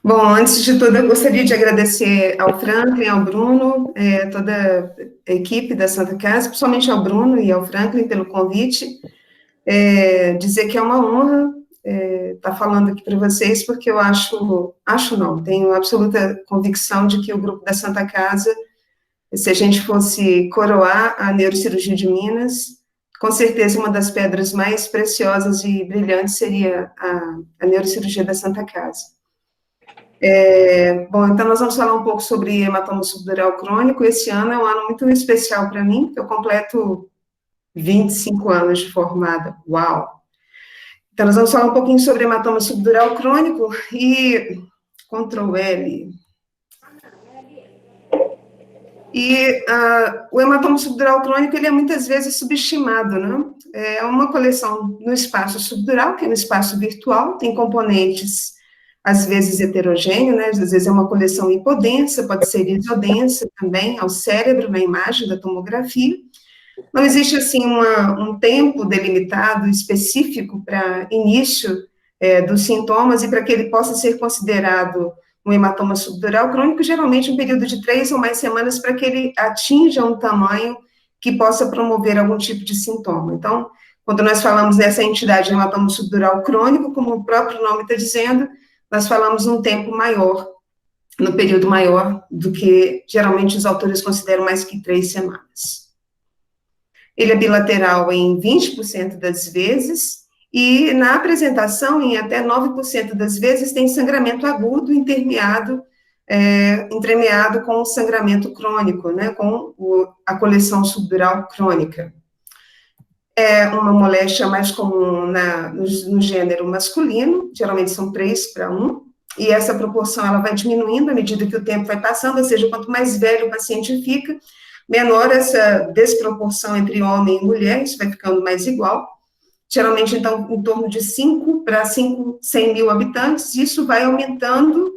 Bom, antes de tudo, eu gostaria de agradecer ao Franklin, ao Bruno, toda a equipe da Santa Casa, principalmente ao Bruno e ao Franklin pelo convite. Dizer que é uma honra estar falando aqui para vocês, porque eu acho não, tenho absoluta convicção de que o grupo da Santa Casa, se a gente fosse coroar a neurocirurgia de Minas, com certeza uma das pedras mais preciosas e brilhantes seria a neurocirurgia da Santa Casa. Bom, então nós vamos falar um pouco sobre hematoma subdural crônico. Esse ano é um ano muito especial para mim, porque eu completo 25 anos de formada. Uau! Então nós vamos falar um pouquinho sobre hematoma subdural crônico e Ctrl L. O hematoma subdural crônico, ele é muitas vezes subestimado, né? É uma coleção no espaço subdural, que é no espaço virtual, tem componentes às vezes heterogêneo, né? Às vezes é uma coleção hipodensa, pode ser isodensa também, ao cérebro, na imagem da tomografia. Não existe, assim, um tempo delimitado, específico para início dos sintomas e para que ele possa ser considerado um hematoma subdural crônico, geralmente um período de 3 ou mais semanas para que ele atinja um tamanho que possa promover algum tipo de sintoma. Então, quando nós falamos dessa entidade de hematoma subdural crônico, como o próprio nome está dizendo, nós falamos um tempo maior, no período maior do que geralmente os autores consideram mais que 3 semanas. Ele é bilateral em 20% das vezes, e na apresentação, em até 9% das vezes, tem sangramento agudo intermeado com sangramento crônico, né, com a subdural crônica. É uma moléstia mais comum no gênero masculino, geralmente são 3:1, e essa proporção ela vai diminuindo à medida que o tempo vai passando, ou seja, quanto mais velho o paciente fica, menor essa desproporção entre homem e mulher, isso vai ficando mais igual, geralmente, então, em torno de 5 para 100 mil habitantes, isso vai aumentando,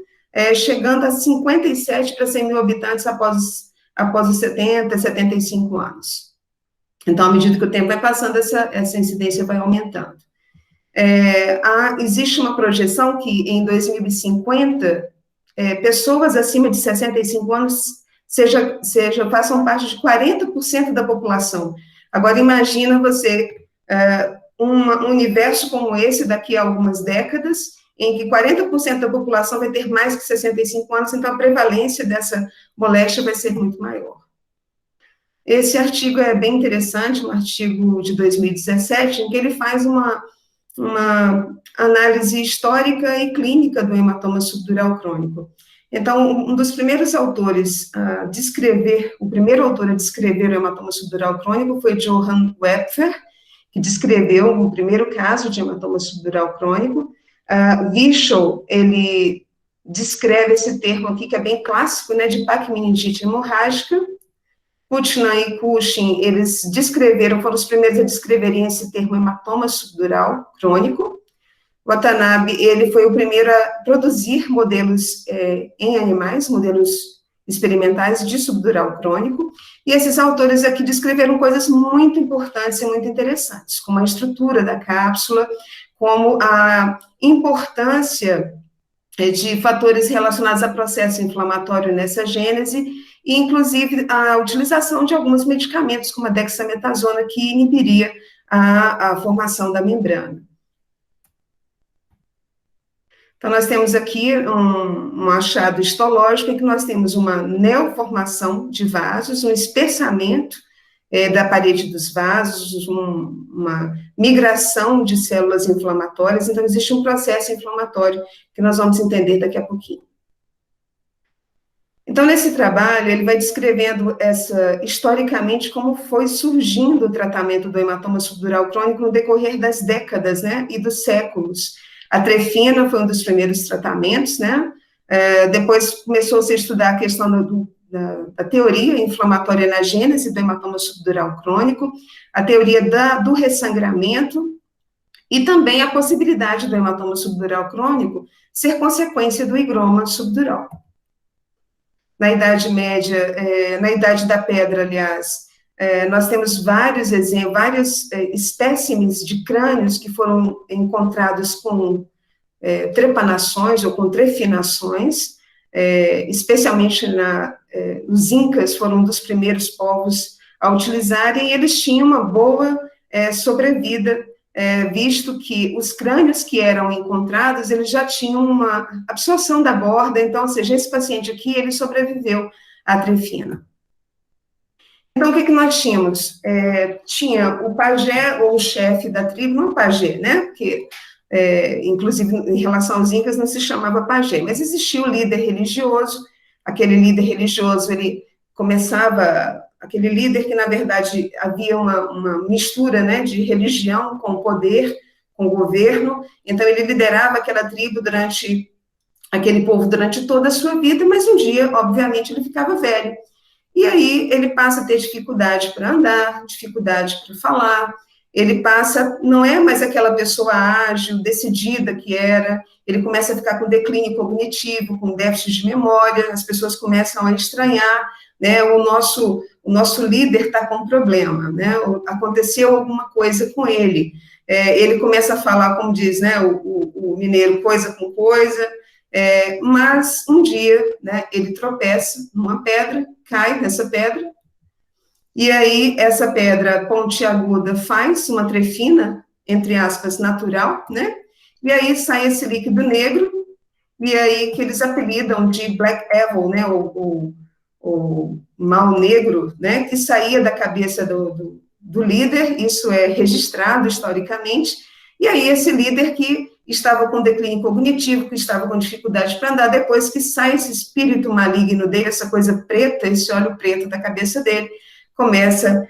chegando a 57 para 100 mil habitantes após os 70, 75 anos. Então, à medida que o tempo vai passando, essa incidência vai aumentando. Existe uma projeção que, em 2050, pessoas acima de 65 anos façam parte de 40% da população. Agora, imagina você, um universo como esse, daqui a algumas décadas, em que 40% da população vai ter mais que 65 anos, então a prevalência dessa moléstia vai ser muito maior. Esse artigo é bem interessante, um artigo de 2017, em que ele faz uma análise histórica e clínica do hematoma subdural crônico. Então, um dos primeiros autores a descrever, o primeiro autor a descrever o hematoma subdural crônico foi Johann Wepfer, que descreveu o primeiro caso de hematoma subdural crônico. Virchow, ele descreve esse termo aqui, que é bem clássico, né, de pacmeningite hemorrágica. Putnam e Cushing, eles foram os primeiros a descreverem esse termo hematoma subdural crônico. Watanabe, ele foi o primeiro a produzir modelos em animais, modelos experimentais de subdural crônico, e esses autores aqui descreveram coisas muito importantes e muito interessantes, como a estrutura da cápsula, como a importância de fatores relacionados a processo inflamatório nessa gênese, e inclusive a utilização de alguns medicamentos, como a dexametasona, que inibiria a formação da membrana. Então, nós temos aqui um achado histológico, em que nós temos uma neoformação de vasos, um espessamento da parede dos vasos, uma migração de células inflamatórias, então existe um processo inflamatório que nós vamos entender daqui a pouquinho. Então, nesse trabalho, ele vai descrevendo historicamente como foi surgindo o tratamento do hematoma subdural crônico no decorrer das décadas, né, e dos séculos. A trefina foi um dos primeiros tratamentos, né, depois começou-se a estudar a questão da teoria inflamatória na gênese do hematoma subdural crônico, a teoria do ressangramento, e também a possibilidade do hematoma subdural crônico ser consequência do higroma subdural. Na Idade Média, na Idade da Pedra, aliás, nós temos vários exemplos, vários espécimes de crânios que foram encontrados com trepanações ou com trefinações, especialmente os incas foram um dos primeiros povos a utilizarem, e eles tinham uma boa sobrevida, visto que os crânios que eram encontrados, eles já tinham uma absorção da borda, então, ou seja, esse paciente aqui, ele sobreviveu à trefina. Então, o que nós tínhamos? Tinha o pajé, ou o chefe da tribo, não o pajé, né, porque, inclusive, em relação aos incas, não se chamava pajé, mas existia o líder religioso, aquele líder religioso, ele começava, aquele líder que, na verdade, havia uma mistura, né, de religião com poder, com governo, então ele liderava aquela tribo aquele povo durante toda a sua vida, mas um dia, obviamente, ele ficava velho. E aí ele passa a ter dificuldade para andar, dificuldade para falar, ele passa, não é mais aquela pessoa ágil, decidida que era, ele começa a ficar com declínio cognitivo, com déficit de memória, as pessoas começam a estranhar, né, o nosso líder está com problema, né, aconteceu alguma coisa com ele, ele começa a falar, como diz, né, o mineiro, coisa com coisa, mas um dia, né, ele tropeça numa pedra, cai nessa pedra, e aí essa pedra pontiaguda faz uma trefina, entre aspas, natural, né, e aí sai esse líquido negro, e aí que eles apelidam de Black Evil, né, o mal negro, né, que saía da cabeça do líder, isso é registrado historicamente, e aí esse líder que estava com declínio cognitivo, que estava com dificuldade para andar, depois que sai esse espírito maligno dele, essa coisa preta, esse óleo preto da cabeça dele, começa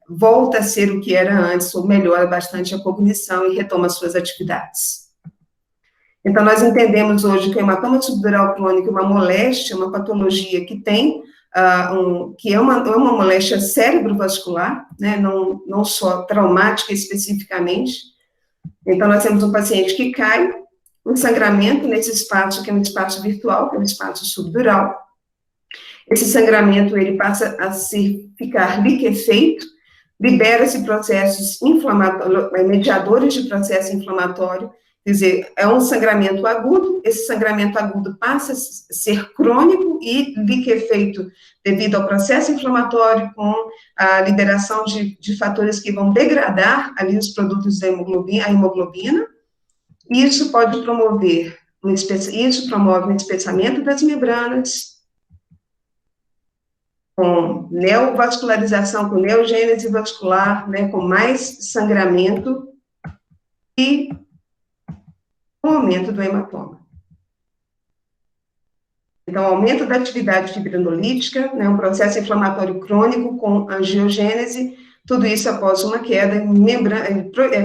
volta a ser o que era antes, ou melhora bastante a cognição e retoma suas atividades. Então, nós entendemos hoje que o hematoma subdural crônico é uma moléstia, uma patologia que tem, que é uma moléstia cerebrovascular, né, não só traumática especificamente. Então, nós temos um paciente que cai, um sangramento nesse espaço, que é um espaço virtual, que é um espaço subdural. Esse sangramento, ele passa a ficar liquefeito, libera-se processos inflamatórios, mediadores de processo inflamatório, quer dizer, é um sangramento agudo, esse sangramento agudo passa a ser crônico e liquefeito devido ao processo inflamatório, com a liberação de fatores que vão degradar ali os produtos da hemoglobina, a hemoglobina, e isso pode promover, isso promove um espessamento das membranas, com neovascularização, com neogênese vascular, né, com mais sangramento e o aumento do hematoma. Então, aumento da atividade fibrinolítica, né, um processo inflamatório crônico com angiogênese, tudo isso após uma queda,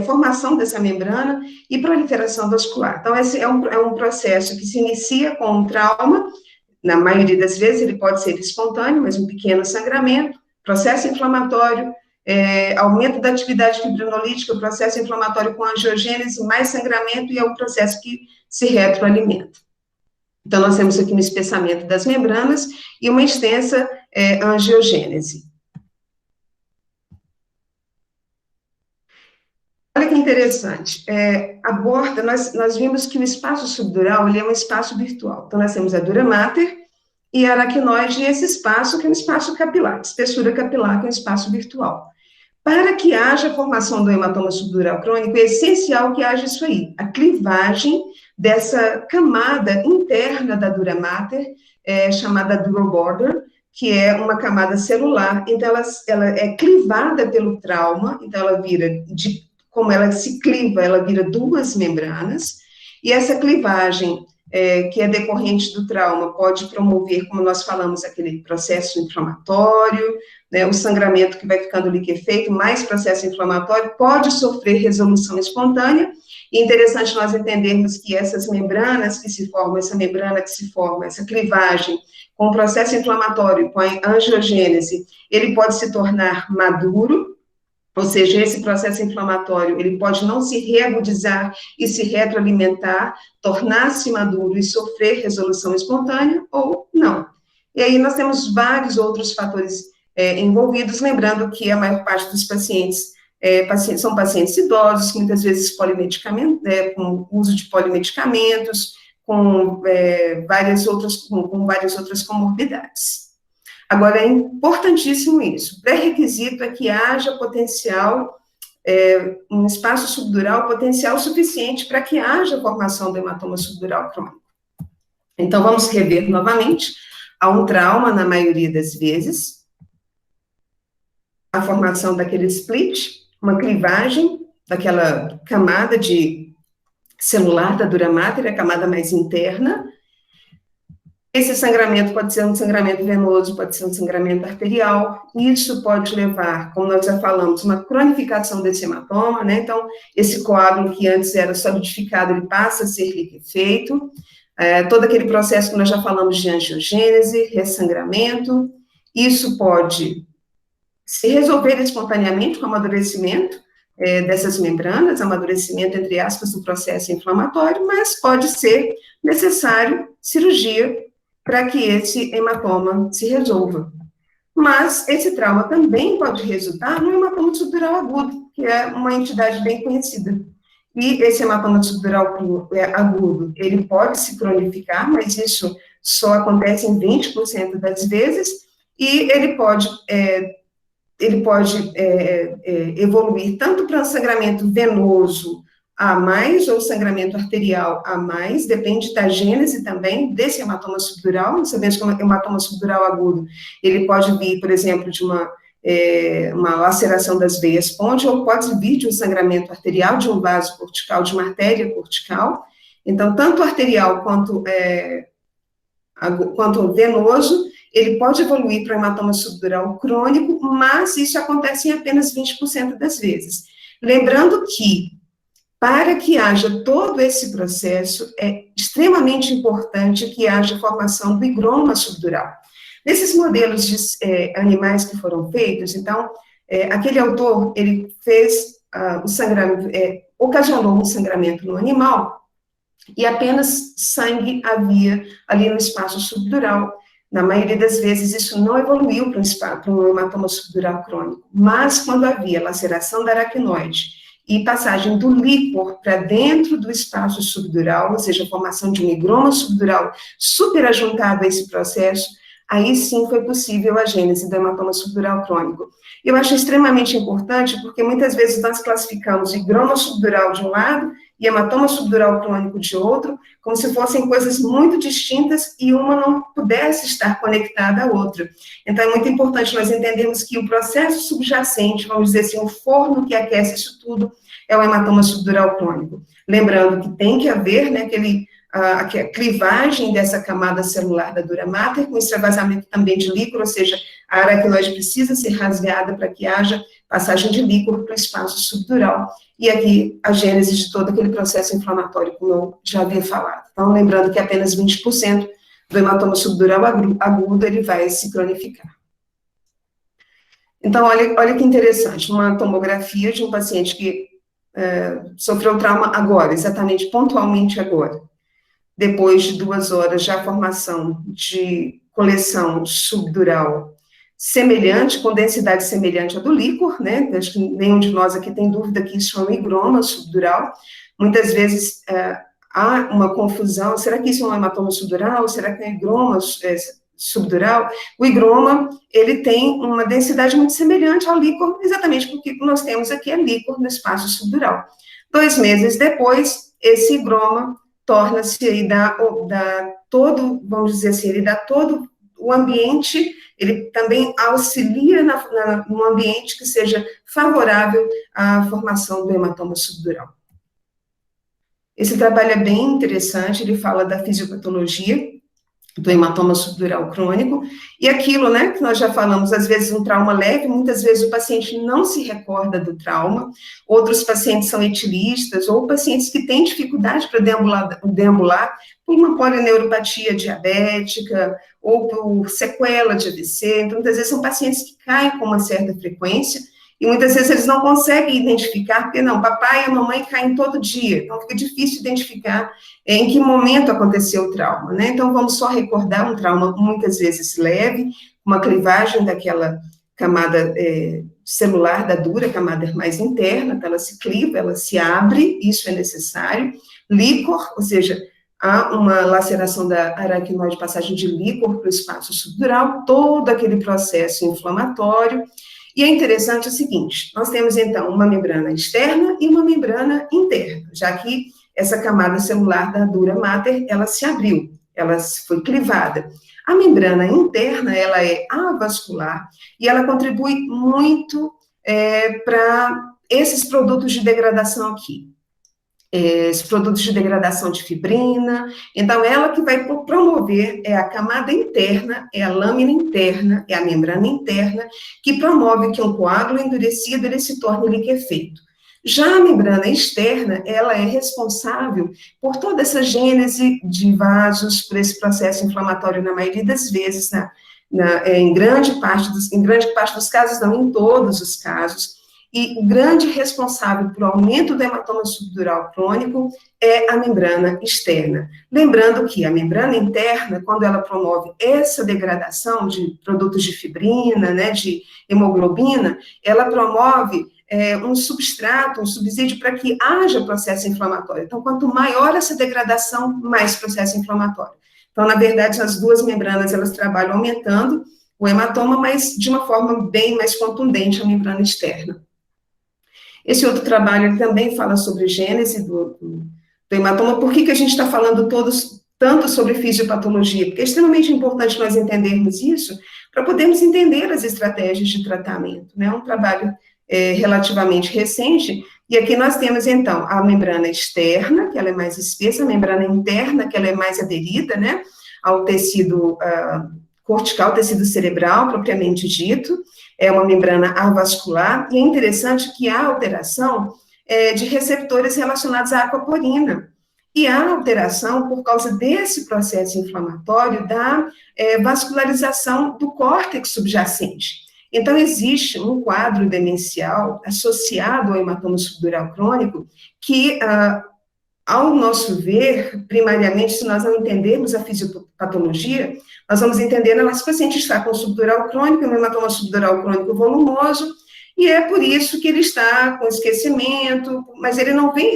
formação dessa membrana e proliferação vascular. Então, esse é um processo que se inicia com um trauma, na maioria das vezes ele pode ser espontâneo, mas um pequeno sangramento, processo inflamatório, aumento da atividade fibrinolítica, processo inflamatório com angiogênese, mais sangramento, e é um processo que se retroalimenta. Então, nós temos aqui um espessamento das membranas e uma extensa angiogênese. Olha que interessante, a borda, nós vimos que o espaço subdural, ele é um espaço virtual. Então, nós temos a dura mater e a aracnoide, e esse espaço que é um espaço capilar, espessura capilar, que é um espaço virtual. Para que haja a formação do hematoma subdural crônico, é essencial que haja isso aí, a clivagem dessa camada interna da dura mater, chamada dural border, que é uma camada celular, então ela é clivada pelo trauma, então ela vira, como ela se cliva, ela vira duas membranas, e essa clivagem, que é decorrente do trauma, pode promover, como nós falamos, aquele processo inflamatório, né, o sangramento que vai ficando liquefeito, mais processo inflamatório, pode sofrer resolução espontânea, e é interessante nós entendermos que essas membranas que se formam, essa membrana que se forma, essa clivagem, com o processo inflamatório, com a angiogênese, ele pode se tornar maduro, ou seja, esse processo inflamatório, ele pode não se reagudizar e se retroalimentar, tornar-se maduro e sofrer resolução espontânea, ou não. E aí nós temos vários outros fatores envolvidos, lembrando que a maior parte dos pacientes São pacientes idosos, muitas vezes com uso de polimedicamentos, com várias outras comorbidades. Agora, é importantíssimo isso. Pré-requisito é que haja potencial, um espaço subdural potencial suficiente para que haja formação do hematoma subdural crônico. Então, vamos rever novamente. Há um trauma, na maioria das vezes, a formação daquele split, uma clivagem daquela camada celular da dura mater, a camada mais interna. Esse sangramento pode ser um sangramento venoso, pode ser um sangramento arterial. Isso pode levar, como nós já falamos, uma cronificação desse hematoma, né? Então, esse coágulo que antes era solidificado, ele passa a ser liquefeito. Todo aquele processo que nós já falamos de angiogênese, ressangramento. Isso pode se resolver espontaneamente com o amadurecimento dessas membranas, amadurecimento, entre aspas, do processo inflamatório, mas pode ser necessário cirurgia para que esse hematoma se resolva. Mas esse trauma também pode resultar no hematoma subdural agudo, que é uma entidade bem conhecida. E esse hematoma subdural agudo, ele pode se cronificar, mas isso só acontece em 20% das vezes, e ele pode evoluir tanto para sangramento venoso a mais, ou sangramento arterial a mais, depende da gênese também desse hematoma subdural. Nós sabemos que o hematoma subdural agudo, ele pode vir, por exemplo, de uma laceração das veias ponte, ou pode vir de um sangramento arterial, de um vaso cortical, de uma artéria cortical. Então, tanto arterial quanto venoso, ele pode evoluir para hematoma subdural crônico, mas isso acontece em apenas 20% das vezes. Lembrando que, para que haja todo esse processo, é extremamente importante que haja formação do higroma subdural. Nesses modelos de animais que foram feitos, então, aquele autor, ele fez o sangramento, ocasionou um sangramento no animal, e apenas sangue havia ali no espaço subdural. Na maioria das vezes, isso não evoluiu para um hematoma subdural crônico, mas quando havia laceração da aracnoide e passagem do líquor para dentro do espaço subdural, ou seja, a formação de um higroma subdural superajuntado a esse processo, aí sim foi possível a gênese do hematoma subdural crônico. Eu acho extremamente importante, porque muitas vezes nós classificamos higroma subdural de um lado e hematoma subdural crônico de outro, como se fossem coisas muito distintas e uma não pudesse estar conectada à outra. Então, é muito importante nós entendermos que o processo subjacente, vamos dizer assim, o forno que aquece isso tudo, é o hematoma subdural crônico. Lembrando que tem que haver, né, a clivagem dessa camada celular da dura mater, com extravasamento também de líquor, ou seja, a aracnoide precisa ser rasgada para que haja passagem de líquor para o espaço subdural, e aqui a gênese de todo aquele processo inflamatório, como eu já havia falado. Então, lembrando que apenas 20% do hematoma subdural agudo, ele vai se cronificar. Então, olha que interessante, uma tomografia de um paciente que sofreu trauma agora, exatamente, pontualmente agora. Depois de 2 horas, já a formação de coleção subdural semelhante, com densidade semelhante à do líquor, né? Acho que nenhum de nós aqui tem dúvida que isso é um higroma subdural. Muitas vezes há uma confusão, será que isso é um hematoma subdural? Será que é um higroma subdural? O higroma, ele tem uma densidade muito semelhante ao líquor, exatamente porque o que nós temos aqui é líquor no espaço subdural. 2 meses depois, esse higroma torna-se, ele dá todo, vamos dizer assim, ele dá todo o ambiente, ele também auxilia num ambiente que seja favorável à formação do hematoma subdural. Esse trabalho é bem interessante, ele fala da fisiopatologia do hematoma subdural crônico, e aquilo, né, que nós já falamos, às vezes um trauma leve, muitas vezes o paciente não se recorda do trauma, outros pacientes são etilistas, ou pacientes que têm dificuldade para deambular por uma polineuropatia diabética, ou por sequela de AVC, então muitas vezes são pacientes que caem com uma certa frequência, e muitas vezes eles não conseguem identificar, porque não, papai e a mamãe caem todo dia, então fica difícil identificar em que momento aconteceu o trauma, né? Então vamos só recordar um trauma muitas vezes leve, uma clivagem daquela camada celular da dura, camada mais interna, então ela se cliva, ela se abre, isso é necessário. Líquor, ou seja, há uma laceração da aracnoide, passagem de líquor para o espaço subdural, todo aquele processo inflamatório. E é interessante o seguinte, nós temos, então, uma membrana externa e uma membrana interna, já que essa camada celular da dura mater, ela se abriu, ela foi clivada. A membrana interna, ela é avascular e ela contribui muito para esses produtos de degradação aqui. Esses produtos de degradação de fibrina, então ela que vai promover é a camada interna, é a lâmina interna, é a membrana interna, que promove que um coágulo endurecido ele se torne liquefeito. Já a membrana externa, ela é responsável por toda essa gênese de vasos, por esse processo inflamatório na maioria das vezes, em grande parte dos casos, não em todos os casos. E o grande responsável pelo aumento do hematoma subdural crônico é a membrana externa. Lembrando que a membrana interna, quando ela promove essa degradação de produtos de fibrina, né, de hemoglobina, ela promove um substrato, um subsídio para que haja processo inflamatório. Então, quanto maior essa degradação, mais processo inflamatório. Então, na verdade, as duas membranas, elas trabalham aumentando o hematoma, mas de uma forma bem mais contundente a membrana externa. Esse outro trabalho também fala sobre gênese do hematoma. Por que a gente está falando tanto sobre fisiopatologia? Porque é extremamente importante nós entendermos isso para podermos entender as estratégias de tratamento, né? Um trabalho relativamente recente, e aqui nós temos, então, a membrana externa, que ela é mais espessa, a membrana interna, que ela é mais aderida, né, ao tecido cortical, tecido cerebral, propriamente dito, é uma membrana avascular, e é interessante que há alteração de receptores relacionados à aquaporina, e há alteração por causa desse processo inflamatório da vascularização do córtex subjacente. Então, existe um quadro demencial associado ao hematoma subdural crônico que, ao nosso ver, primariamente, se nós não entendermos a fisiopatologia, nós vamos entender, que esse paciente está com subdural crônico, um hematoma subdural crônico volumoso, e é por isso que ele está com esquecimento, mas ele não vem,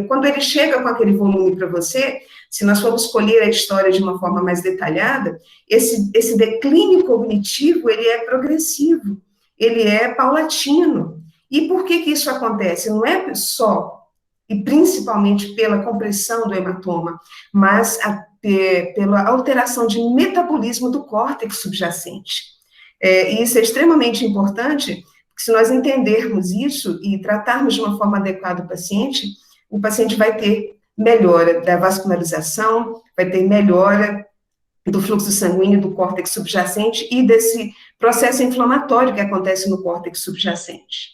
quando ele chega com aquele volume para você, se nós formos escolher a história de uma forma mais detalhada, esse declínio cognitivo, ele é progressivo, ele é paulatino. E por que isso acontece? Não é só e principalmente pela compressão do hematoma, mas pela alteração de metabolismo do córtex subjacente. E isso é extremamente importante, porque se nós entendermos isso e tratarmos de uma forma adequada o paciente vai ter melhora da vascularização, vai ter melhora do fluxo sanguíneo do córtex subjacente e desse processo inflamatório que acontece no córtex subjacente.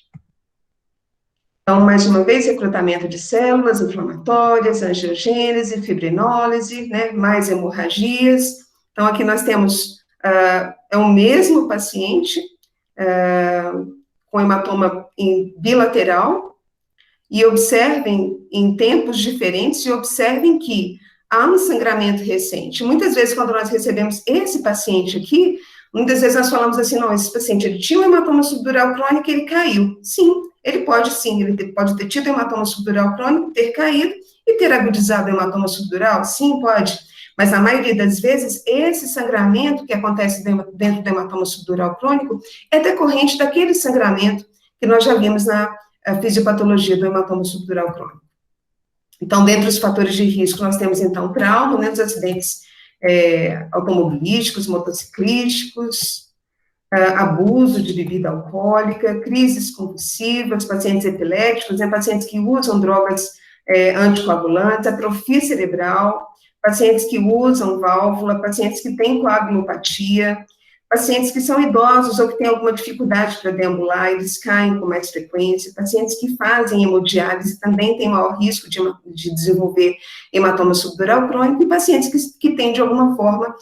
Então, mais uma vez, recrutamento de células inflamatórias, angiogênese, fibrinólise, né, mais hemorragias. Então, aqui nós temos, é o mesmo paciente com hematoma bilateral, e observem em tempos diferentes, e observem que há um sangramento recente. Muitas vezes, quando nós recebemos esse paciente aqui, muitas vezes nós falamos assim, não, esse paciente, ele tinha um hematoma subdural crônico e ele caiu. Sim, ele pode ter tido hematoma subdural crônico, ter caído e ter agudizado o hematoma subdural? Sim, pode. Mas, na maioria das vezes, esse sangramento que acontece dentro do hematoma subdural crônico é decorrente daquele sangramento que nós já vimos na fisiopatologia do hematoma subdural crônico. Então, dentre os fatores de risco, nós temos, então, trauma, né, os acidentes automobilísticos, motociclísticos, abuso de bebida alcoólica, crises convulsivas, pacientes epiléticos, né, pacientes que usam drogas anticoagulantes, atrofia cerebral, pacientes que usam válvula, pacientes que têm coagulopatia, pacientes que são idosos ou que têm alguma dificuldade para deambular, eles caem com mais frequência, pacientes que fazem hemodiálise também têm maior risco de desenvolver hematoma subdural crônico, e pacientes que têm, de alguma forma,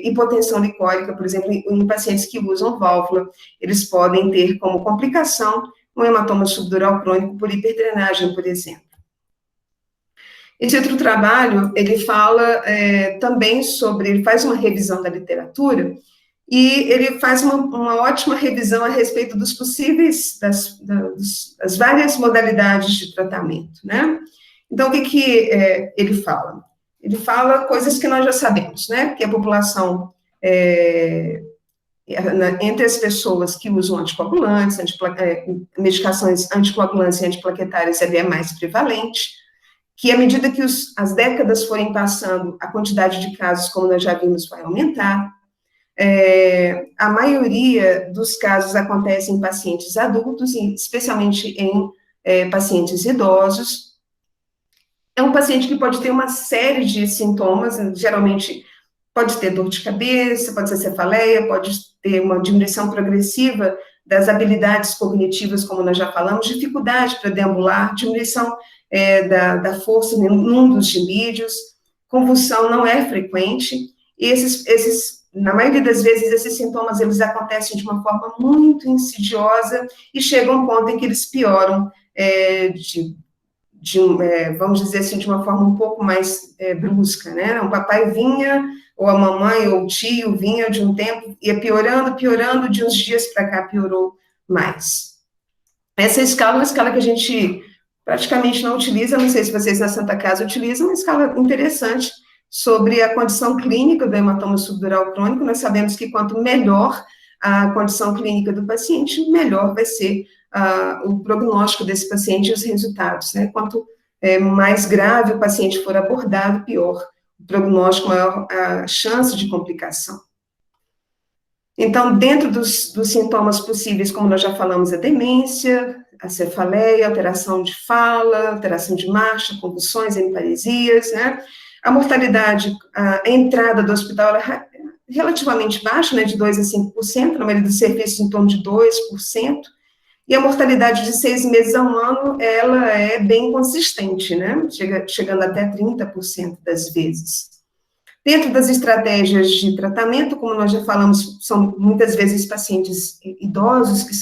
hipotensão licórica, por exemplo, em pacientes que usam válvula, eles podem ter como complicação um hematoma subdural crônico por hiperdrenagem, por exemplo. Esse outro trabalho, ele fala também sobre, ele faz uma revisão da literatura, e ele faz uma ótima revisão a respeito dos possíveis, das várias modalidades de tratamento, né? Então, o que ele fala? Ele fala coisas que nós já sabemos, né? Que a população, entre as pessoas que usam anticoagulantes, medicações anticoagulantes e antiplaquetárias, ela é mais prevalente, que à medida que as décadas forem passando, a quantidade de casos, como nós já vimos, vai aumentar. A maioria dos casos acontece em pacientes adultos, especialmente em pacientes idosos. É um paciente que pode ter uma série de sintomas, geralmente pode ter dor de cabeça, pode ser cefaleia, pode ter uma diminuição progressiva das habilidades cognitivas, como nós já falamos, dificuldade para deambular, diminuição da força num dos gimídios, convulsão não é frequente, e na maioria das vezes, esses sintomas, eles acontecem de uma forma muito insidiosa e chegam a um ponto em que eles pioram vamos dizer assim, de uma forma um pouco mais brusca, né? O papai vinha, ou a mamãe, ou o tio vinha de um tempo, ia piorando, piorando, de uns dias para cá piorou mais. Essa escala é uma escala que a gente praticamente não utiliza, não sei se vocês na Santa Casa utilizam, uma escala interessante sobre a condição clínica do hematoma subdural crônico. Nós sabemos que quanto melhor a condição clínica do paciente, melhor vai ser o prognóstico desse paciente e os resultados, né? Quanto mais grave o paciente for abordado, pior o prognóstico, maior a chance de complicação. Então, dentro dos sintomas possíveis, como nós já falamos, a demência, a cefaleia, alteração de fala, alteração de marcha, convulsões, hemiparesias, né? A mortalidade, a entrada do hospital é relativamente baixa, né, de 2% a 5%, na maioria dos serviços em torno de 2%, e a mortalidade de 6 meses a 1 ano, ela é bem consistente, né, chegando até 30% das vezes. Dentro das estratégias de tratamento, como nós já falamos, são muitas vezes pacientes idosos que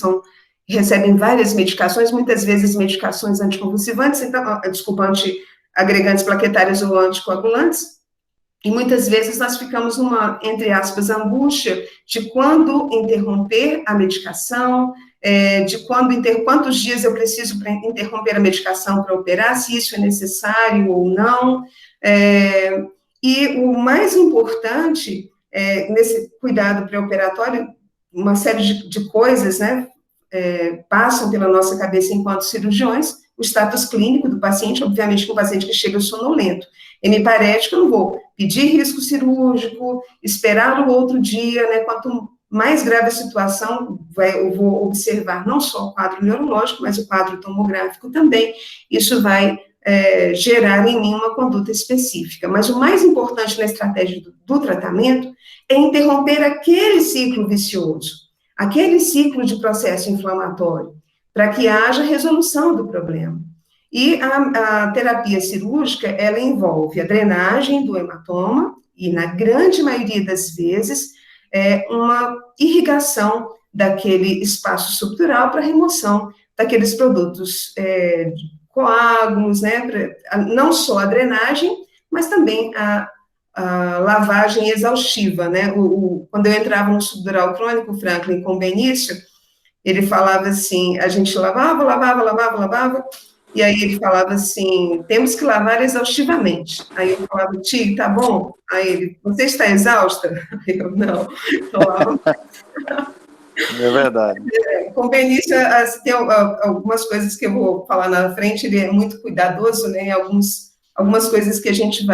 recebem várias medicações, muitas vezes medicações anticonvulsivantes, antiagregantes plaquetários ou anticoagulantes, e muitas vezes nós ficamos numa, entre aspas, angústia de quando interromper a medicação, de quantos dias eu preciso para interromper a medicação para operar, se isso é necessário ou não. E o mais importante, nesse cuidado pré-operatório, uma série de coisas, né, passam pela nossa cabeça enquanto cirurgiões, o status clínico do paciente, obviamente que um paciente que chega sonolento, hemiparético, eu não vou pedir risco cirúrgico, esperar o outro dia, né, quanto mais grave a situação, eu vou observar não só o quadro neurológico, mas o quadro tomográfico também, isso vai gerar em mim uma conduta específica. Mas o mais importante na estratégia do tratamento é interromper aquele ciclo vicioso, aquele ciclo de processo inflamatório, para que haja resolução do problema. E a terapia cirúrgica, ela envolve a drenagem do hematoma, e na grande maioria das vezes, uma irrigação daquele espaço subdural para remoção daqueles produtos coágulos, né, não só a drenagem, mas também a lavagem exaustiva, né, quando eu entrava no subdural crônico, o Franklin com o Benício, ele falava assim, a gente lavava, e aí ele falava assim, temos que lavar exaustivamente. Aí eu falava, tio, tá bom? Aí ele, você está exausta? Aí eu, não, então lava. É verdade. Com o Benício, tem algumas coisas que eu vou falar na frente, ele é muito cuidadoso, né, algumas coisas que a gente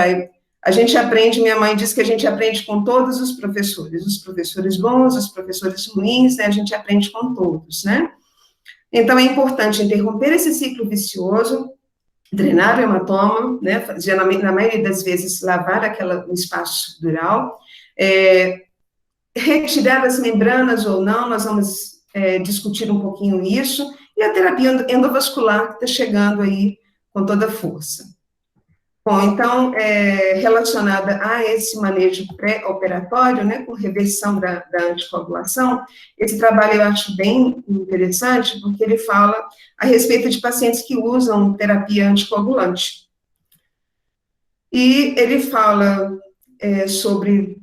aprende, minha mãe diz que a gente aprende com todos os professores bons, os professores ruins, né, a gente aprende com todos, né. Então, é importante interromper esse ciclo vicioso, drenar o hematoma, né, na maioria das vezes, lavar o espaço subdural, retirar as membranas ou não, nós vamos discutir um pouquinho isso, e a terapia endovascular que está chegando aí com toda a força. Bom, então, relacionada a esse manejo pré-operatório, né, com reversão da anticoagulação, esse trabalho eu acho bem interessante, porque ele fala a respeito de pacientes que usam terapia anticoagulante. E ele fala sobre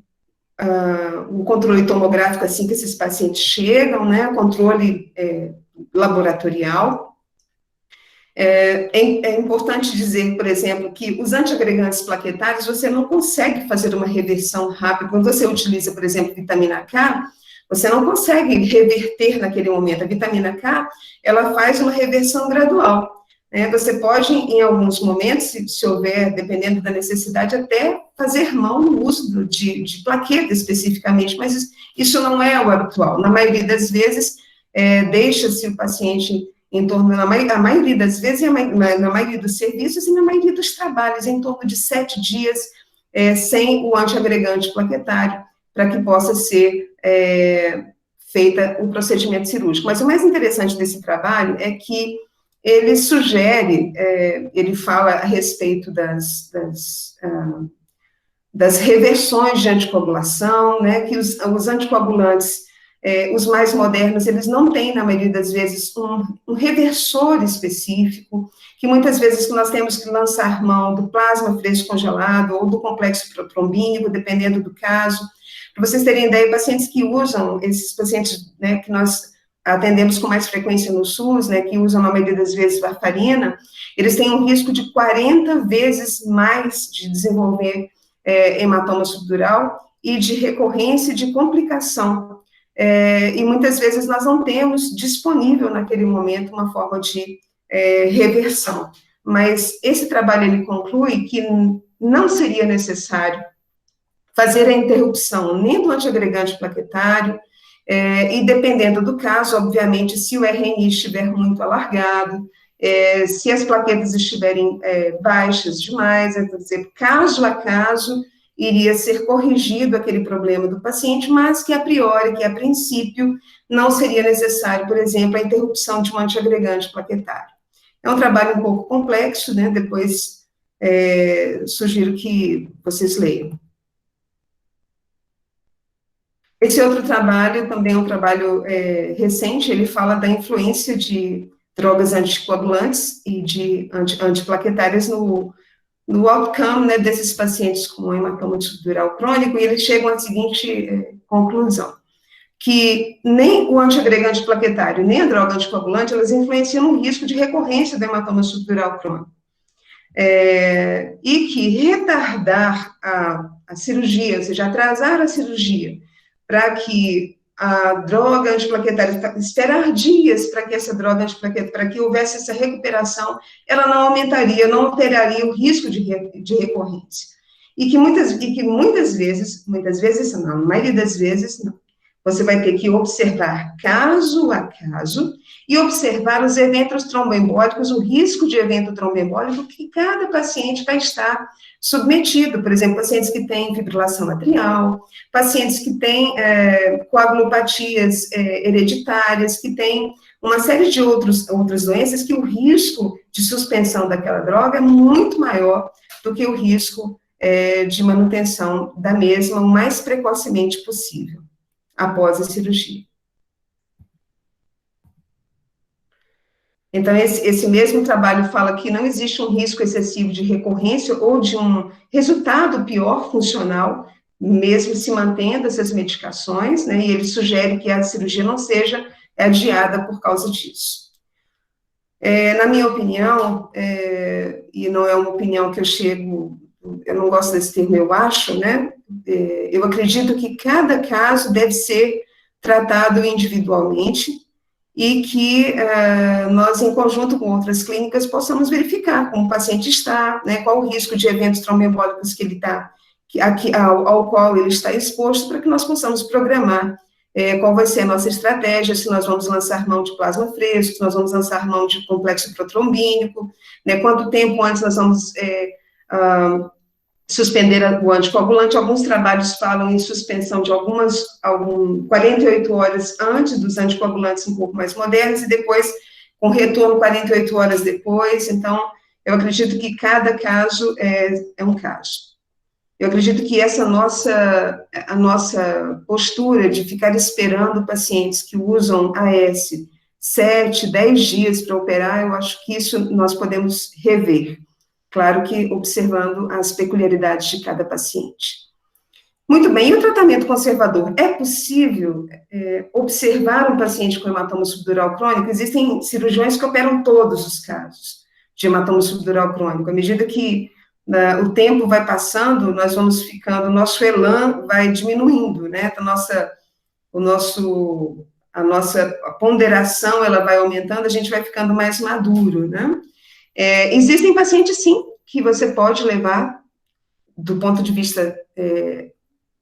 o controle tomográfico assim que esses pacientes chegam, né, controle laboratorial. É importante dizer, por exemplo, que os antiagregantes plaquetários, você não consegue fazer uma reversão rápida. Quando você utiliza, por exemplo, vitamina K, você não consegue reverter naquele momento. A vitamina K, ela faz uma reversão gradual, né? Você pode, em alguns momentos, se houver, dependendo da necessidade, até fazer mão no uso de plaqueta especificamente, mas isso não é o habitual. Na maioria das vezes, deixa-se o paciente em torno, a maioria das vezes, na maioria dos serviços e na maioria dos trabalhos, em torno de 7 dias sem o antiagregante plaquetário, para que possa ser feita o procedimento cirúrgico. Mas o mais interessante desse trabalho é que ele sugere, ele fala a respeito das reversões de anticoagulação, né, que os anticoagulantes, os mais modernos, eles não têm, na maioria das vezes, um reversor específico, que muitas vezes nós temos que lançar mão do plasma fresco congelado ou do complexo protrombínico, dependendo do caso. Para vocês terem ideia, pacientes que usam, esses pacientes, né, que nós atendemos com mais frequência no SUS, né, que usam, na maioria das vezes, varfarina, eles têm um risco de 40 vezes mais de desenvolver hematoma subdural e de recorrência de complicação. E muitas vezes nós não temos disponível naquele momento uma forma de reversão. Mas esse trabalho, ele conclui que não seria necessário fazer a interrupção nem do antiagregante plaquetário, e dependendo do caso, obviamente, se o RNI estiver muito alargado, se as plaquetas estiverem baixas demais, quer dizer, caso a caso, iria ser corrigido aquele problema do paciente, mas que a priori, que a princípio, não seria necessário, por exemplo, a interrupção de um antiagregante plaquetário. É um trabalho um pouco complexo, né? Depois sugiro que vocês leiam. Esse outro trabalho também é um trabalho recente, ele fala da influência de drogas anticoagulantes e de antiplaquetárias no outcome, né, desses pacientes com hematoma subdural crônico, e eles chegam à seguinte conclusão, que nem o antiagregante plaquetário, nem a droga anticoagulante, elas influenciam no risco de recorrência do hematoma subdural crônico. E que retardar a cirurgia, ou seja, atrasar a cirurgia, para que a droga antiplaquetária, esperar dias para que essa droga antiplaquetária, para que houvesse essa recuperação, ela não aumentaria, não alteraria o risco de recorrência. E que muitas vezes não, na maioria das vezes, não. Você vai ter que observar caso a caso e observar os eventos tromboembólicos, o risco de evento tromboembólico que cada paciente vai estar submetido. Por exemplo, pacientes que têm fibrilação atrial, pacientes que têm coagulopatias hereditárias, que têm uma série de outras doenças que o risco de suspensão daquela droga é muito maior do que o risco de manutenção da mesma o mais precocemente possível após a cirurgia. Então, esse mesmo trabalho fala que não existe um risco excessivo de recorrência ou de um resultado pior funcional, mesmo se mantendo essas medicações, né, e ele sugere que a cirurgia não seja adiada por causa disso. Na minha opinião, e não é uma opinião que eu não gosto desse termo, eu acho, né, eu acredito que cada caso deve ser tratado individualmente e que nós, em conjunto com outras clínicas, possamos verificar como o paciente está, né, qual o risco de eventos tromboembólicos que ele está, ao qual ele está exposto, para que nós possamos programar qual vai ser a nossa estratégia, se nós vamos lançar mão de plasma fresco, se nós vamos lançar mão de complexo protrombínico, né, quanto tempo antes nós vamos suspender o anticoagulante. Alguns trabalhos falam em suspensão de 48 horas antes dos anticoagulantes um pouco mais modernos, e depois, com retorno 48 horas depois. Então, eu acredito que cada caso é um caso. Eu acredito que a nossa postura de ficar esperando pacientes que usam AS 7, 10 dias para operar, eu acho que isso nós podemos rever. Claro que observando as peculiaridades de cada paciente. Muito bem, e o tratamento conservador? É possível observar um paciente com hematoma subdural crônico? Existem cirurgiões que operam todos os casos de hematoma subdural crônico. À medida que o tempo vai passando, nós vamos ficando, o nosso elan vai diminuindo, né? A nossa ponderação, ela vai aumentando, a gente vai ficando mais maduro, né? Existem pacientes, sim, que você pode levar, do ponto de vista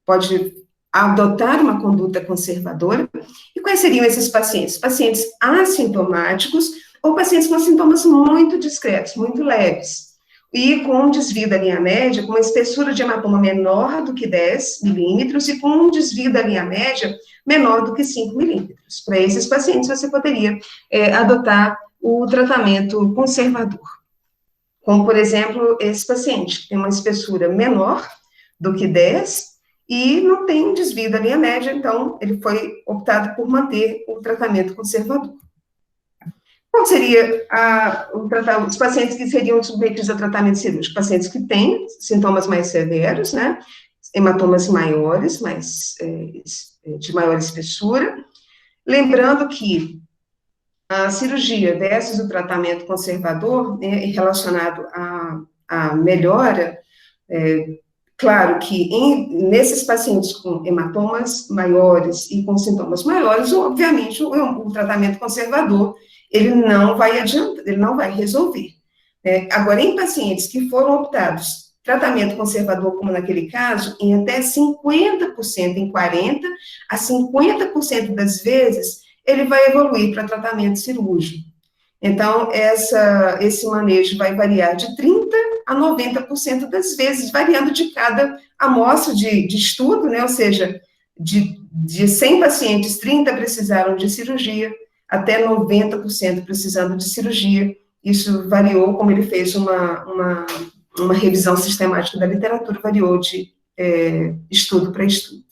pode adotar uma conduta conservadora. E quais seriam esses pacientes? Pacientes assintomáticos ou pacientes com sintomas muito discretos, muito leves, e com um desvio da linha média, com uma espessura de hematoma menor do que 10 milímetros e com um desvio da linha média menor do que 5 milímetros. Para esses pacientes, você poderia adotar o tratamento conservador. Como, por exemplo, esse paciente, que tem uma espessura menor do que 10 e não tem desvio da linha média, então ele foi optado por manter o tratamento conservador. Qual seria os pacientes que seriam submetidos a tratamento cirúrgico? Pacientes que têm sintomas mais severos, né? Hematomas maiores, de maior espessura. Lembrando que a cirurgia versus o tratamento conservador, relacionado à melhora, claro que nesses pacientes com hematomas maiores e com sintomas maiores, obviamente, o tratamento conservador, ele não vai adiantar, ele não vai resolver. Agora, em pacientes que foram optados tratamento conservador, como naquele caso, em até 50%, em 40% a 50% das vezes, ele vai evoluir para tratamento cirúrgico. Então, esse manejo vai variar de 30% a 90% das vezes, variando de cada amostra de estudo, né? Ou seja, de 100 pacientes, 30 precisaram de cirurgia, até 90% precisando de cirurgia. Isso variou, como ele fez uma revisão sistemática da literatura, variou de estudo para estudo.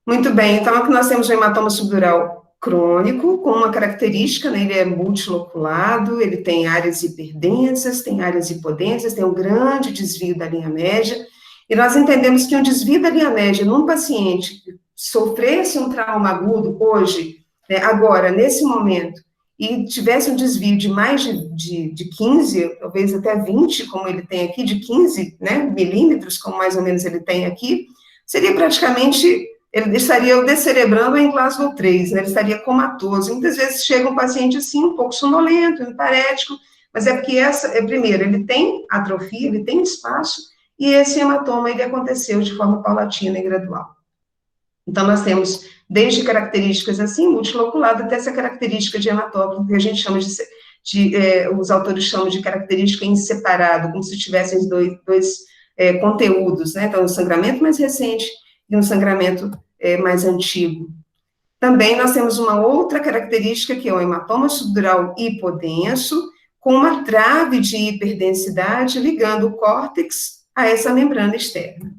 Muito bem, então aqui nós temos o hematoma subdural crônico, com uma característica, né, ele é multiloculado, ele tem áreas hiperdensas, tem áreas hipodensas, tem um grande desvio da linha média, e nós entendemos que um desvio da linha média num paciente que sofresse um trauma agudo hoje, né, agora, nesse momento, e tivesse um desvio de mais de 15, talvez até 20, como ele tem aqui, de 15, né, milímetros, como mais ou menos ele tem aqui, seria praticamente, ele estaria descerebrando em Glasgow 3, né, ele estaria comatoso. Muitas vezes chega um paciente assim, um pouco sonolento, hiparético, mas é porque primeiro, ele tem atrofia, ele tem espaço, e esse hematoma, ele aconteceu de forma paulatina e gradual. Então, nós temos desde características assim, multiloculado, até essa característica de hematócrito, que a gente chama os autores chamam de característica em separado, como se tivessem dois conteúdos, né? Então, um sangramento mais recente e um sangramento mais antigo. Também nós temos uma outra característica, que é o hematoma subdural hipodenso, com uma trave de hiperdensidade ligando o córtex a essa membrana externa.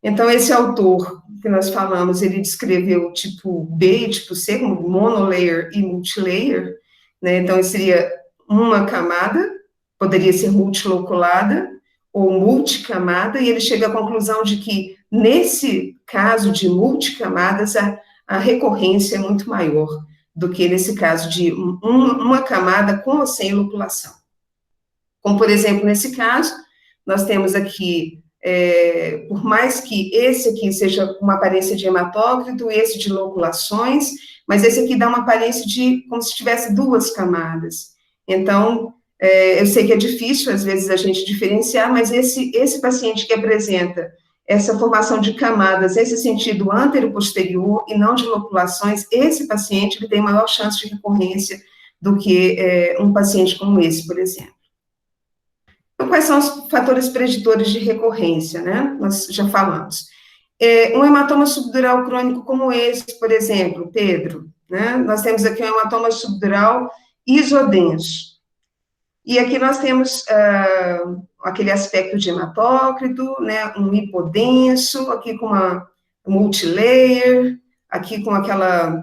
Então, esse autor que nós falamos, ele descreveu o tipo B e tipo C, como monolayer e multilayer, né? Então, seria uma camada, poderia ser multiloculada ou multicamada, e ele chega à conclusão de que, nesse caso de multicamadas, a recorrência é muito maior do que nesse caso de uma camada com ou sem loculação. Como, por exemplo, nesse caso, nós temos aqui, por mais que esse aqui seja uma aparência de hematócrito, esse de loculações, mas esse aqui dá uma aparência de como se tivesse duas camadas. Então, eu sei que é difícil, às vezes, a gente diferenciar, mas esse paciente que apresenta essa formação de camadas, esse sentido antero-posterior e não de loculações, esse paciente ele tem maior chance de recorrência do que um paciente como esse, por exemplo. Então, quais são os fatores preditores de recorrência, né? Nós já falamos. Um hematoma subdural crônico como esse, por exemplo, Pedro, né? Nós temos aqui um hematoma subdural isodenso. E aqui nós temos aquele aspecto de hematócrito, né, um hipodenso, aqui com uma multilayer, aqui com aquela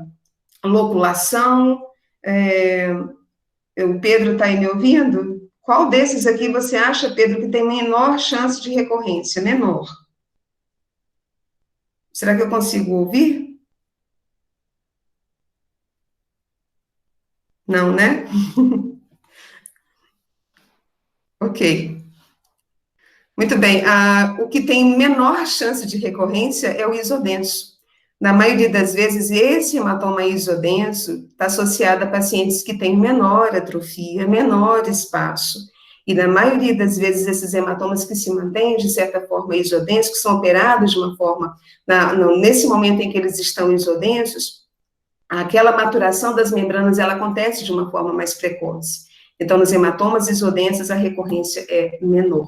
loculação. O Pedro está aí me ouvindo? Qual desses aqui você acha, Pedro, que tem menor chance de recorrência? Menor. Será que eu consigo ouvir? Não, né? Ok. Muito bem. O que tem menor chance de recorrência é o isodenso. Na maioria das vezes, esse hematoma isodenso está associado a pacientes que têm menor atrofia, menor espaço. E na maioria das vezes, esses hematomas que se mantêm, de certa forma, isodensos, que são operados de uma forma, nesse momento em que eles estão isodensos, aquela maturação das membranas, ela acontece de uma forma mais precoce. Então, nos hematomas isodensos, a recorrência é menor.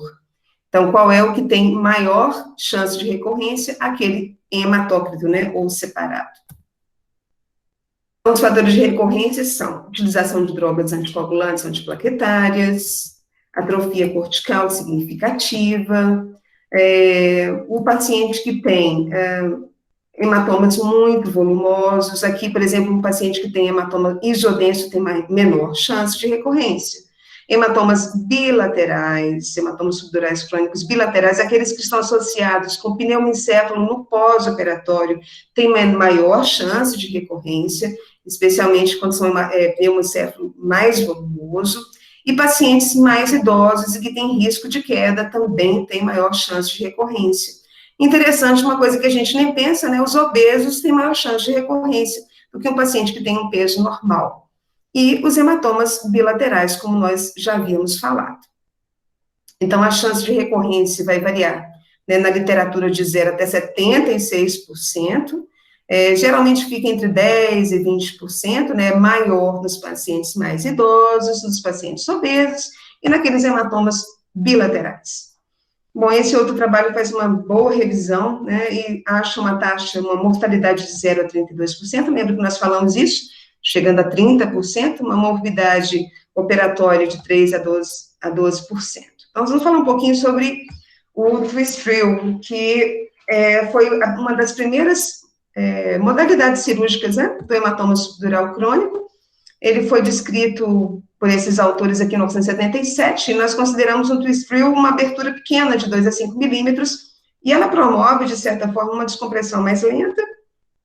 Então, qual é o que tem maior chance de recorrência? Aquele hematócrito, né, ou separado. Então, os fatores de recorrência são utilização de drogas anticoagulantes, antiplaquetárias, atrofia cortical significativa, o paciente que tem hematomas muito volumosos, aqui, por exemplo, um paciente que tem hematoma isodenso tem menor chance de recorrência. Hematomas bilaterais, hematomas subdurais crônicos bilaterais, aqueles que estão associados com pneumoencefalo no pós-operatório, têm maior chance de recorrência, especialmente quando são pneumoencefalo mais volumoso, e pacientes mais idosos e que têm risco de queda também têm maior chance de recorrência. Interessante, uma coisa que a gente nem pensa, né, os obesos têm maior chance de recorrência do que um paciente que tem um peso normal. E os hematomas bilaterais, como nós já havíamos falado. Então, a chance de recorrência vai variar, né, na literatura de 0 até 76%, geralmente fica entre 10% e 20%, né, maior nos pacientes mais idosos, nos pacientes obesos e naqueles hematomas bilaterais. Bom, esse outro trabalho faz uma boa revisão, né, e acha uma taxa, uma mortalidade de 0 a 32%, lembra que nós falamos isso? Chegando a 30%, uma morbidade operatória de 3 a 12%. Então, vamos falar um pouquinho sobre o Twistril, que foi uma das primeiras modalidades cirúrgicas, né, do hematoma subdural crônico. Ele foi descrito por esses autores aqui em 1977, e nós consideramos o Twistril uma abertura pequena, de 2 a 5 milímetros, e ela promove, de certa forma, uma descompressão mais lenta,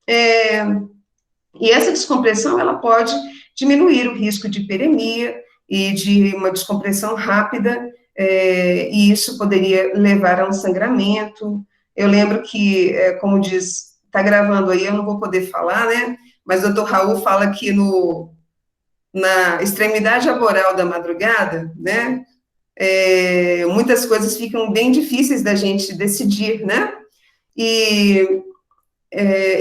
e essa descompressão, ela pode diminuir o risco de hiperemia e de uma descompressão rápida, e isso poderia levar a um sangramento. Eu lembro que, como diz, está gravando aí, eu não vou poder falar, né, mas o doutor Raul fala que na extremidade aboral da madrugada, né, muitas coisas ficam bem difíceis da gente decidir, né, e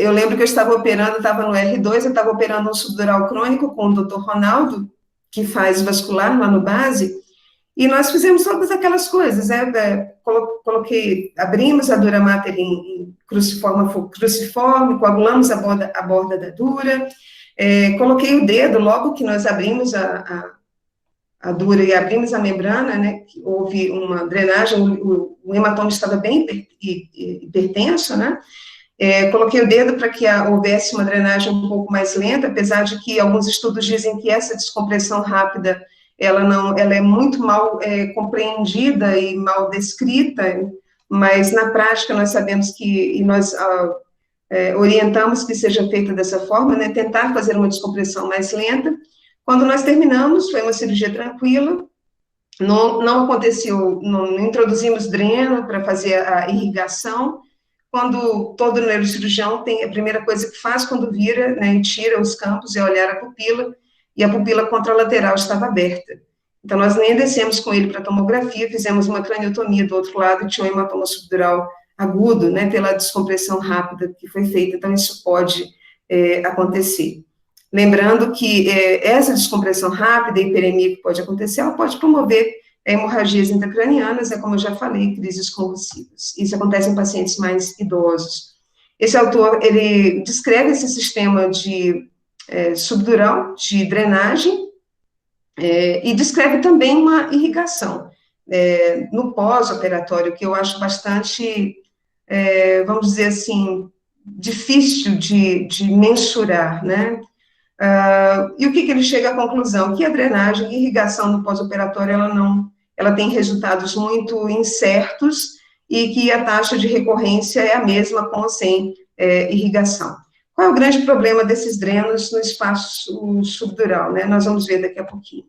eu lembro que eu estava operando, estava no R2, eu estava operando um subdural crônico com o doutor Ronaldo, que faz vascular lá no base, e nós fizemos todas aquelas coisas, né, abrimos a dura mater em cruciforme, coagulamos a borda da dura, coloquei o dedo, logo que nós abrimos a dura e abrimos a membrana, né, houve uma drenagem, o hematoma estava bem hipertenso, né, coloquei o dedo para que houvesse uma drenagem um pouco mais lenta, apesar de que alguns estudos dizem que essa descompressão rápida, ela é muito mal compreendida e mal descrita, mas na prática nós sabemos que, e nós orientamos que seja feita dessa forma, né, tentar fazer uma descompressão mais lenta. Quando nós terminamos, foi uma cirurgia tranquila, não aconteceu, não introduzimos dreno para fazer a irrigação. Quando todo neurocirurgião tem, a primeira coisa que faz quando vira, né, e tira os campos, é olhar a pupila, e a pupila contralateral estava aberta. Então, nós nem descemos com ele para tomografia, fizemos uma craniotomia do outro lado, e tinha um hematoma subdural agudo, né, pela descompressão rápida que foi feita, então isso pode acontecer. Lembrando que essa descompressão rápida, a hiperemia que pode acontecer, ela pode promover hemorragias intracranianas, como eu já falei, crises convulsivas. Isso acontece em pacientes mais idosos. Esse autor, ele descreve esse sistema de subdural, de drenagem, e descreve também uma irrigação no pós-operatório, que eu acho bastante, vamos dizer assim, difícil de mensurar, né? E o que ele chega à conclusão? Que a drenagem e irrigação no pós-operatório, ela tem resultados muito incertos, e que a taxa de recorrência é a mesma com ou sem irrigação. Qual é o grande problema desses drenos no espaço subdural, né? Nós vamos ver daqui a pouquinho.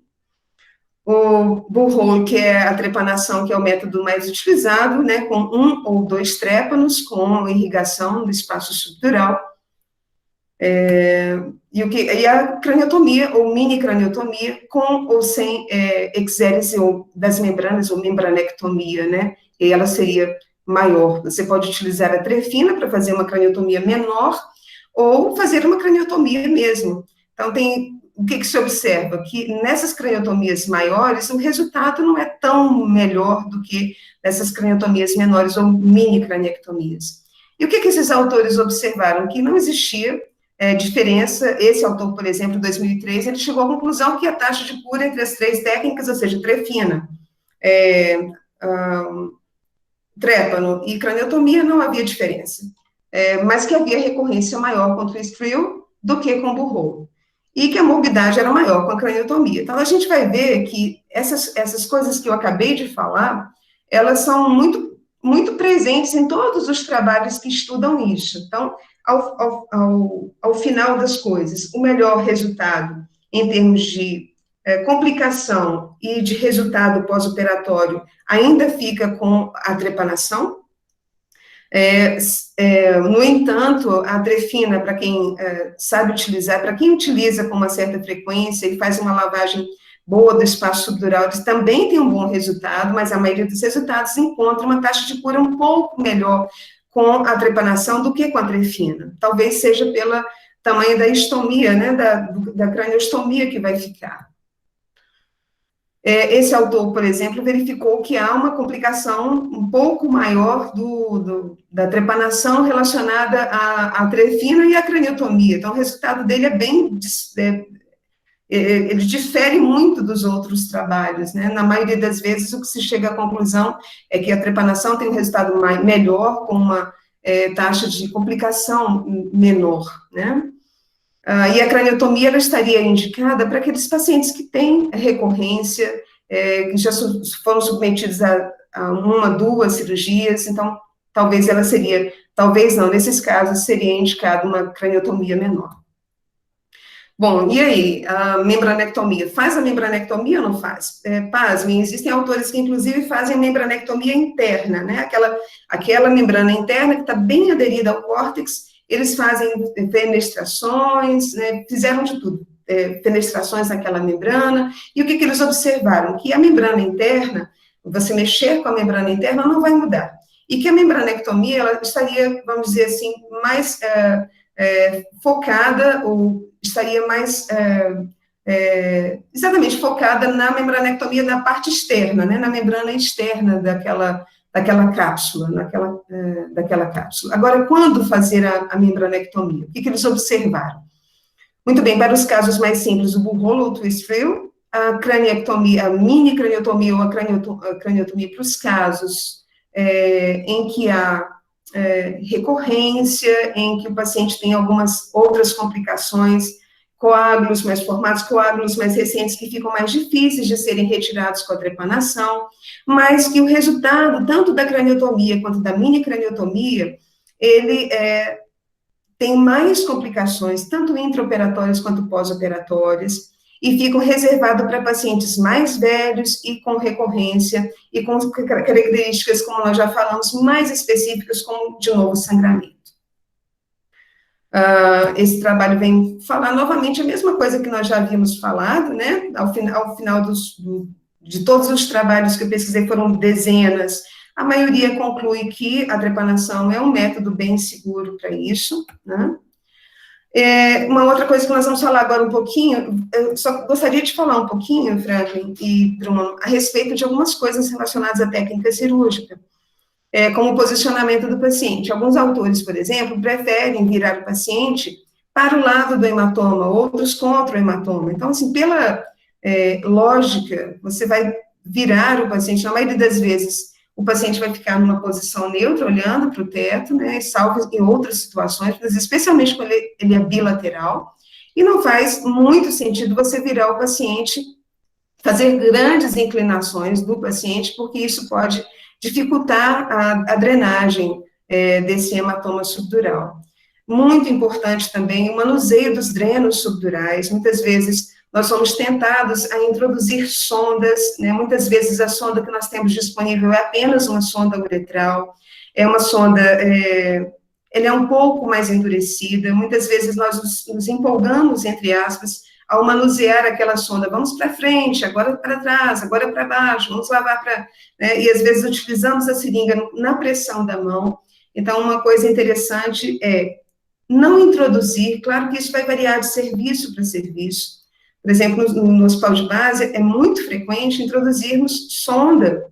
O borehole, que é a trepanação, que é o método mais utilizado, né, com 1 ou 2 trépanos, com irrigação do espaço subdural. E a craniotomia, ou mini craniotomia, com ou sem exérese das membranas, ou membranectomia, né, e ela seria maior. Você pode utilizar a trefina para fazer uma craniotomia menor, ou fazer uma craniotomia mesmo. Então, o que se observa? Que nessas craniotomias maiores, o resultado não é tão melhor do que nessas craniotomias menores, ou mini craniectomias. E o que esses autores observaram? Que não existia diferença. Esse autor, por exemplo, em 2003, ele chegou à conclusão que a taxa de cura entre as 3 técnicas, ou seja, trefina, trépano e craniotomia, não havia diferença, mas que havia recorrência maior com o twist drill do que com o borehole, e que a morbidade era maior com a craniotomia. Então, a gente vai ver que essas coisas que eu acabei de falar, elas são muito, muito presentes em todos os trabalhos que estudam isso. Então, ao final das coisas, o melhor resultado em termos de complicação e de resultado pós-operatório ainda fica com a trepanação. No entanto, a trefina, para quem sabe utilizar, para quem utiliza com uma certa frequência e faz uma lavagem boa do espaço subdural, eles também tem um bom resultado, mas a maioria dos resultados encontra uma taxa de cura um pouco melhor com a trepanação do que com a trefina. Talvez seja pelo tamanho da estomia, né, da craniostomia que vai ficar. Esse autor, por exemplo, verificou que há uma complicação um pouco maior da trepanação relacionada à trefina e à craniotomia. Então, o resultado dele ele difere muito dos outros trabalhos, né? Na maioria das vezes, o que se chega à conclusão é que a trepanação tem um resultado melhor, com uma taxa de complicação menor, né? E a craniotomia, ela estaria indicada para aqueles pacientes que têm recorrência, que já foram submetidos a 1, 2 cirurgias, então, talvez não, nesses casos, seria indicada uma craniotomia menor. Bom, e aí, a membranectomia? Faz a membranectomia ou não faz? Pasmem, existem autores que, inclusive, fazem membranectomia interna, né? Aquela membrana interna que está bem aderida ao córtex. Eles fazem fenestrações, né, fizeram de tudo, fenestrações naquela membrana, e o que eles observaram? Que a membrana interna, você mexer com a membrana interna não vai mudar, e que a membranectomia, ela estaria, vamos dizer assim, mais focada, ou estaria mais, exatamente, focada na membranectomia da parte externa, né, na membrana externa daquela cápsula, daquela cápsula. Agora, quando fazer a membranectomia? O que eles observaram? Muito bem, para os casos mais simples, o borehole ou twist drill, a craniectomia, a mini craniotomia ou a craniotomia para os casos em que há recorrência, em que o paciente tem algumas outras complicações, coágulos mais formados, coágulos mais recentes que ficam mais difíceis de serem retirados com a trepanação, mas que o resultado, tanto da craniotomia quanto da mini craniotomia, ele tem mais complicações, tanto intraoperatórias quanto pós-operatórias, e ficam reservados para pacientes mais velhos e com recorrência, e com características, como nós já falamos, mais específicas, como, de novo, sangramento. Esse trabalho vem falar novamente a mesma coisa que nós já havíamos falado, né? Ao final de todos os trabalhos que eu pesquisei, foram dezenas, a maioria conclui que a trepanação é um método bem seguro para isso, né? Uma outra coisa que nós vamos falar agora um pouquinho, eu só gostaria de falar um pouquinho, Franklin e Bruno, a respeito de algumas coisas relacionadas à técnica cirúrgica, como o posicionamento do paciente. Alguns autores, por exemplo, preferem virar o paciente para o lado do hematoma, outros contra o hematoma. Então, assim, pela lógica, você vai virar o paciente, na maioria das vezes, o paciente vai ficar numa posição neutra, olhando para o teto, né, salvo em outras situações, mas especialmente quando ele é bilateral, e não faz muito sentido você virar o paciente, fazer grandes inclinações do paciente, porque isso pode dificultar a drenagem desse hematoma subdural. Muito importante também o manuseio dos drenos subdurais. Muitas vezes nós somos tentados a introduzir sondas, né? Muitas vezes a sonda que nós temos disponível é apenas uma sonda uretral, é uma sonda, ela é um pouco mais endurecida, muitas vezes nós nos empolgamos, entre aspas, ao manusear aquela sonda, vamos para frente, agora para trás, agora para baixo, vamos lavar para... Né? E às vezes utilizamos a seringa na pressão da mão. Então, uma coisa interessante é não introduzir, claro que isso vai variar de serviço para serviço. Por exemplo, no hospital de base, é muito frequente introduzirmos sonda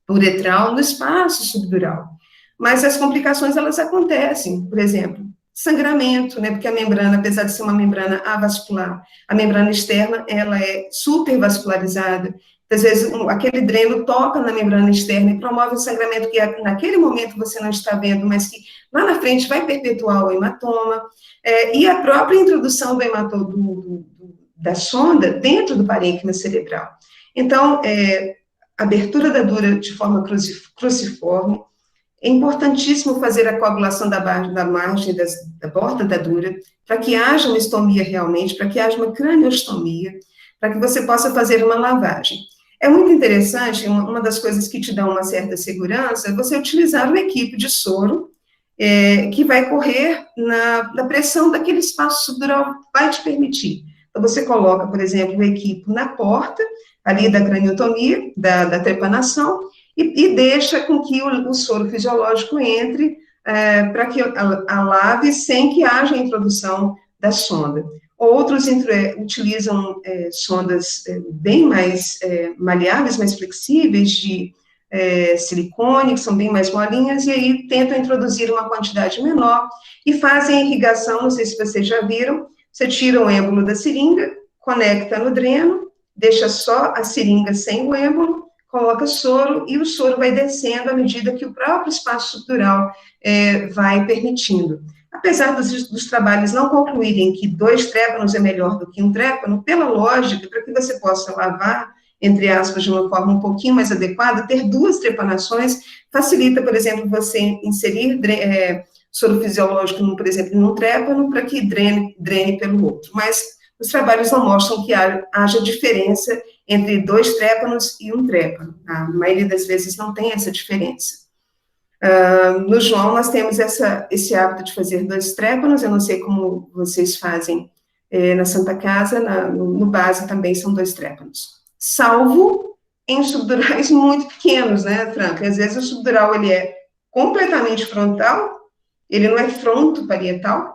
uretral no espaço subdural. Mas as complicações, elas acontecem, por exemplo, sangramento, né, porque a membrana, apesar de ser uma membrana avascular, a membrana externa, ela é supervascularizada. Às vezes, aquele dreno toca na membrana externa e promove um sangramento que naquele momento você não está vendo, mas que lá na frente vai perpetuar o hematoma, e a própria introdução do hematoma, da sonda dentro do parênquima cerebral. Então, abertura da dura de forma cruciforme, é importantíssimo fazer a coagulação da margem da borda da dura, para que haja uma estomia realmente, para que haja uma craniostomia, para que você possa fazer uma lavagem. É muito interessante, uma das coisas que te dão uma certa segurança, é você utilizar uma equipe de soro, que vai correr na pressão daquele espaço subdural, vai te permitir. Então, você coloca, por exemplo, o equipo na porta, ali da craniotomia, da trepanação, e deixa com que o soro fisiológico entre para que a lave sem que haja a introdução da sonda. Outros utilizam sondas bem mais maleáveis, mais flexíveis, de silicone, que são bem mais molinhas, e aí tentam introduzir uma quantidade menor e fazem a irrigação, não sei se vocês já viram, você tira o êmbolo da seringa, conecta no dreno, deixa só a seringa sem o êmbolo, coloca soro, e o soro vai descendo à medida que o próprio espaço subdural vai permitindo. Apesar dos trabalhos não concluírem que 2 trépanos é melhor do que 1 trépano, pela lógica, para que você possa lavar, entre aspas, de uma forma um pouquinho mais adequada, ter 2 trepanações facilita, por exemplo, você inserir soro fisiológico, por exemplo, num trépano, para que drene pelo outro. Mas os trabalhos não mostram que haja diferença entre 2 trépanos e 1 trépano. A maioria das vezes não tem essa diferença. No João, nós temos esse hábito de fazer 2 trépanos, eu não sei como vocês fazem na Santa Casa, no base também são 2 trépanos. Salvo em subdurais muito pequenos, né, Franca? Às vezes o subdural, ele é completamente frontal, ele não é frontoparietal,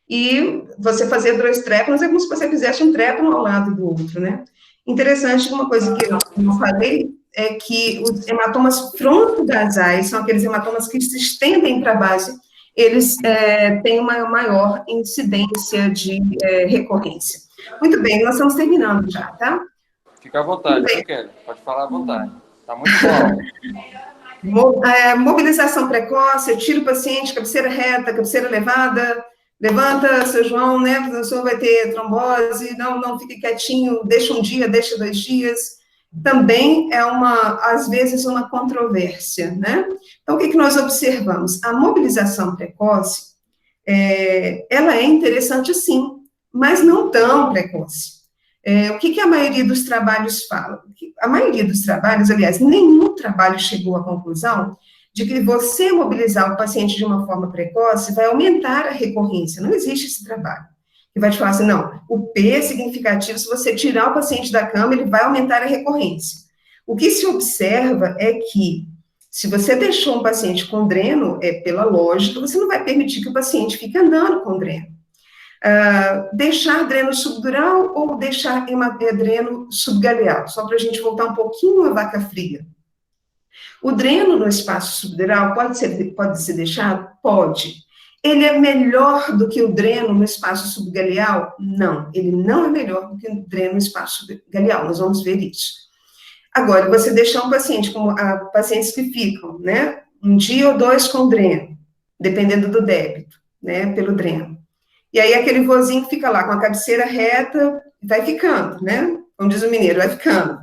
e você fazer 2 trépanos é como se você fizesse um trépano ao lado do outro, né? Interessante, uma coisa que eu não falei, é que os hematomas fronto-basais, são aqueles hematomas que se estendem para a base, eles têm uma maior incidência de recorrência. Muito bem, nós estamos terminando já, tá? Fica à vontade, Kelly, pode falar à vontade. Está muito bom. Mobilização precoce, eu tiro o paciente, cabeceira reta, cabeceira elevada, levanta, seu João, né, o senhor vai ter trombose, não fique quietinho, deixa 1 dia, deixa 2 dias. Também é às vezes, uma controvérsia, né? Então, o que nós observamos? A mobilização precoce, ela é interessante sim, mas não tão precoce. O que a maioria dos trabalhos fala? A maioria dos trabalhos, aliás, nenhum trabalho chegou à conclusão de que você mobilizar o paciente de uma forma precoce vai aumentar a recorrência. Não existe esse trabalho. Que vai te falar assim, não, o P é significativo, se você tirar o paciente da cama, ele vai aumentar a recorrência. O que se observa é que, se você deixou um paciente com dreno, pela lógica, você não vai permitir que o paciente fique andando com dreno. Deixar dreno subdural ou deixar dreno subgaleal, só para a gente voltar um pouquinho à vaca fria. O dreno no espaço subdural pode ser deixado? Pode. Ele é melhor do que o dreno no espaço subgaleal? Não, ele não é melhor do que o dreno no espaço subgaleal, nós vamos ver isso. Agora, você deixar um paciente, como pacientes que ficam, né, 1 dia ou 2 com dreno, dependendo do débito, né, pelo dreno. E aí aquele vozinho fica lá com a cabeceira reta, vai ficando, né, como diz o mineiro, vai ficando.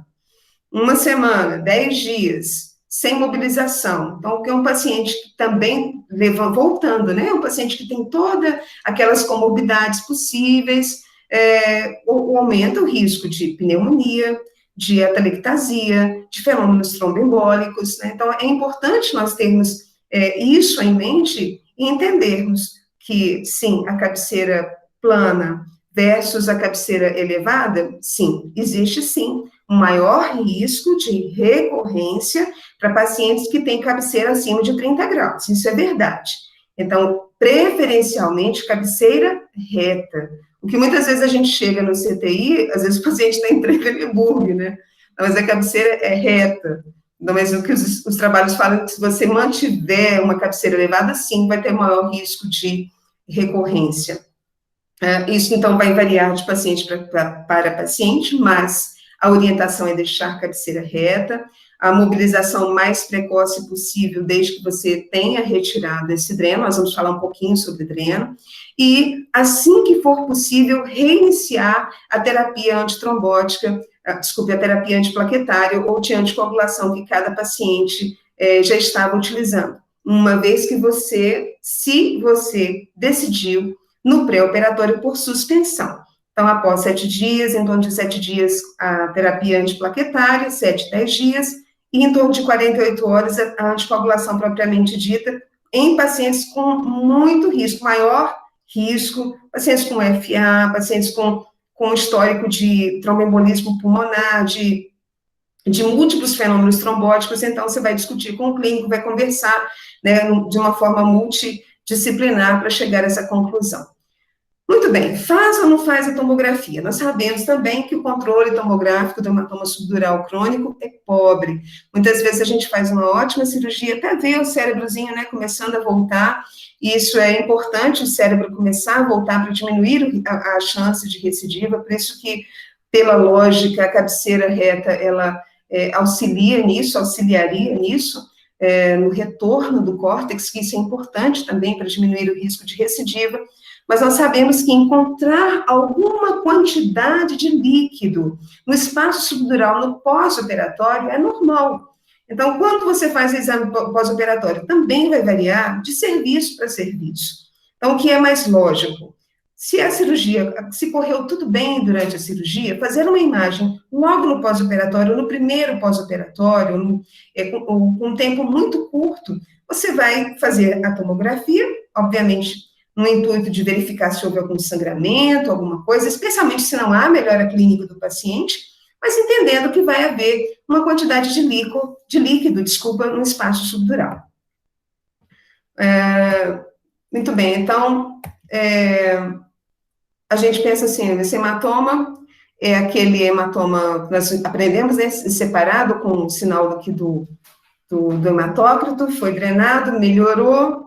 1 semana, 10 dias, sem mobilização. Então, que é um paciente que também, voltando, né, um paciente que tem todas aquelas comorbidades possíveis, aumenta o risco de pneumonia, de atelectasia, de fenômenos tromboembólicos, né? Então, é importante nós termos isso em mente e entendermos que, sim, a cabeceira plana versus a cabeceira elevada, sim, existe sim um maior risco de recorrência para pacientes que têm cabeceira acima de 30 graus, isso é verdade. Então, preferencialmente, cabeceira reta. O que muitas vezes a gente chega no CTI, às vezes o paciente está em Trendelenburg, né? Mas a cabeceira é reta. Mas o que os trabalhos falam é que se você mantiver uma cabeceira elevada, sim, vai ter maior risco de recorrência. Isso, então, vai variar de paciente para paciente, mas a orientação é deixar a cabeceira reta, a mobilização mais precoce possível, desde que você tenha retirado esse dreno, nós vamos falar um pouquinho sobre dreno, e, assim que for possível, reiniciar a terapia antitrombótica, a terapia antiplaquetária ou de anticoagulação que cada paciente já estava utilizando, uma vez que se você decidiu no pré-operatório por suspensão. Então, após 7 dias, em torno de 7 dias, a terapia antiplaquetária, 7, 10 dias, e em torno de 48 horas, a anticoagulação propriamente dita, em pacientes com muito risco, maior risco, pacientes com FA, pacientes com histórico de tromboembolismo pulmonar, de múltiplos fenômenos trombóticos, então você vai discutir com o clínico, vai conversar, né, de uma forma multidisciplinar para chegar a essa conclusão. Muito bem, faz ou não faz a tomografia? Nós sabemos também que o controle tomográfico do hematoma subdural crônico é pobre. Muitas vezes a gente faz uma ótima cirurgia até ver o cérebrozinho, né, começando a voltar, e isso é importante, o cérebro começar a voltar para diminuir a chance de recidiva, por isso que, pela lógica, a cabeceira reta, ela auxiliaria nisso, no retorno do córtex, que isso é importante também para diminuir o risco de recidiva, mas nós sabemos que encontrar alguma quantidade de líquido no espaço subdural no pós-operatório é normal. Então, quando você faz o exame pós-operatório, também vai variar de serviço para serviço. Então, o que é mais lógico? Se a cirurgia, se correu tudo bem durante a cirurgia, fazer uma imagem logo no pós-operatório, no primeiro pós-operatório, com um tempo muito curto, você vai fazer a tomografia, obviamente, no intuito de verificar se houve algum sangramento, alguma coisa, especialmente se não há melhora clínica do paciente, mas entendendo que vai haver uma quantidade de líquido, no espaço subdural. Muito bem, então, a gente pensa assim, esse hematoma é aquele hematoma, nós aprendemos, né, separado com o sinal aqui do hematócrito, foi drenado, melhorou,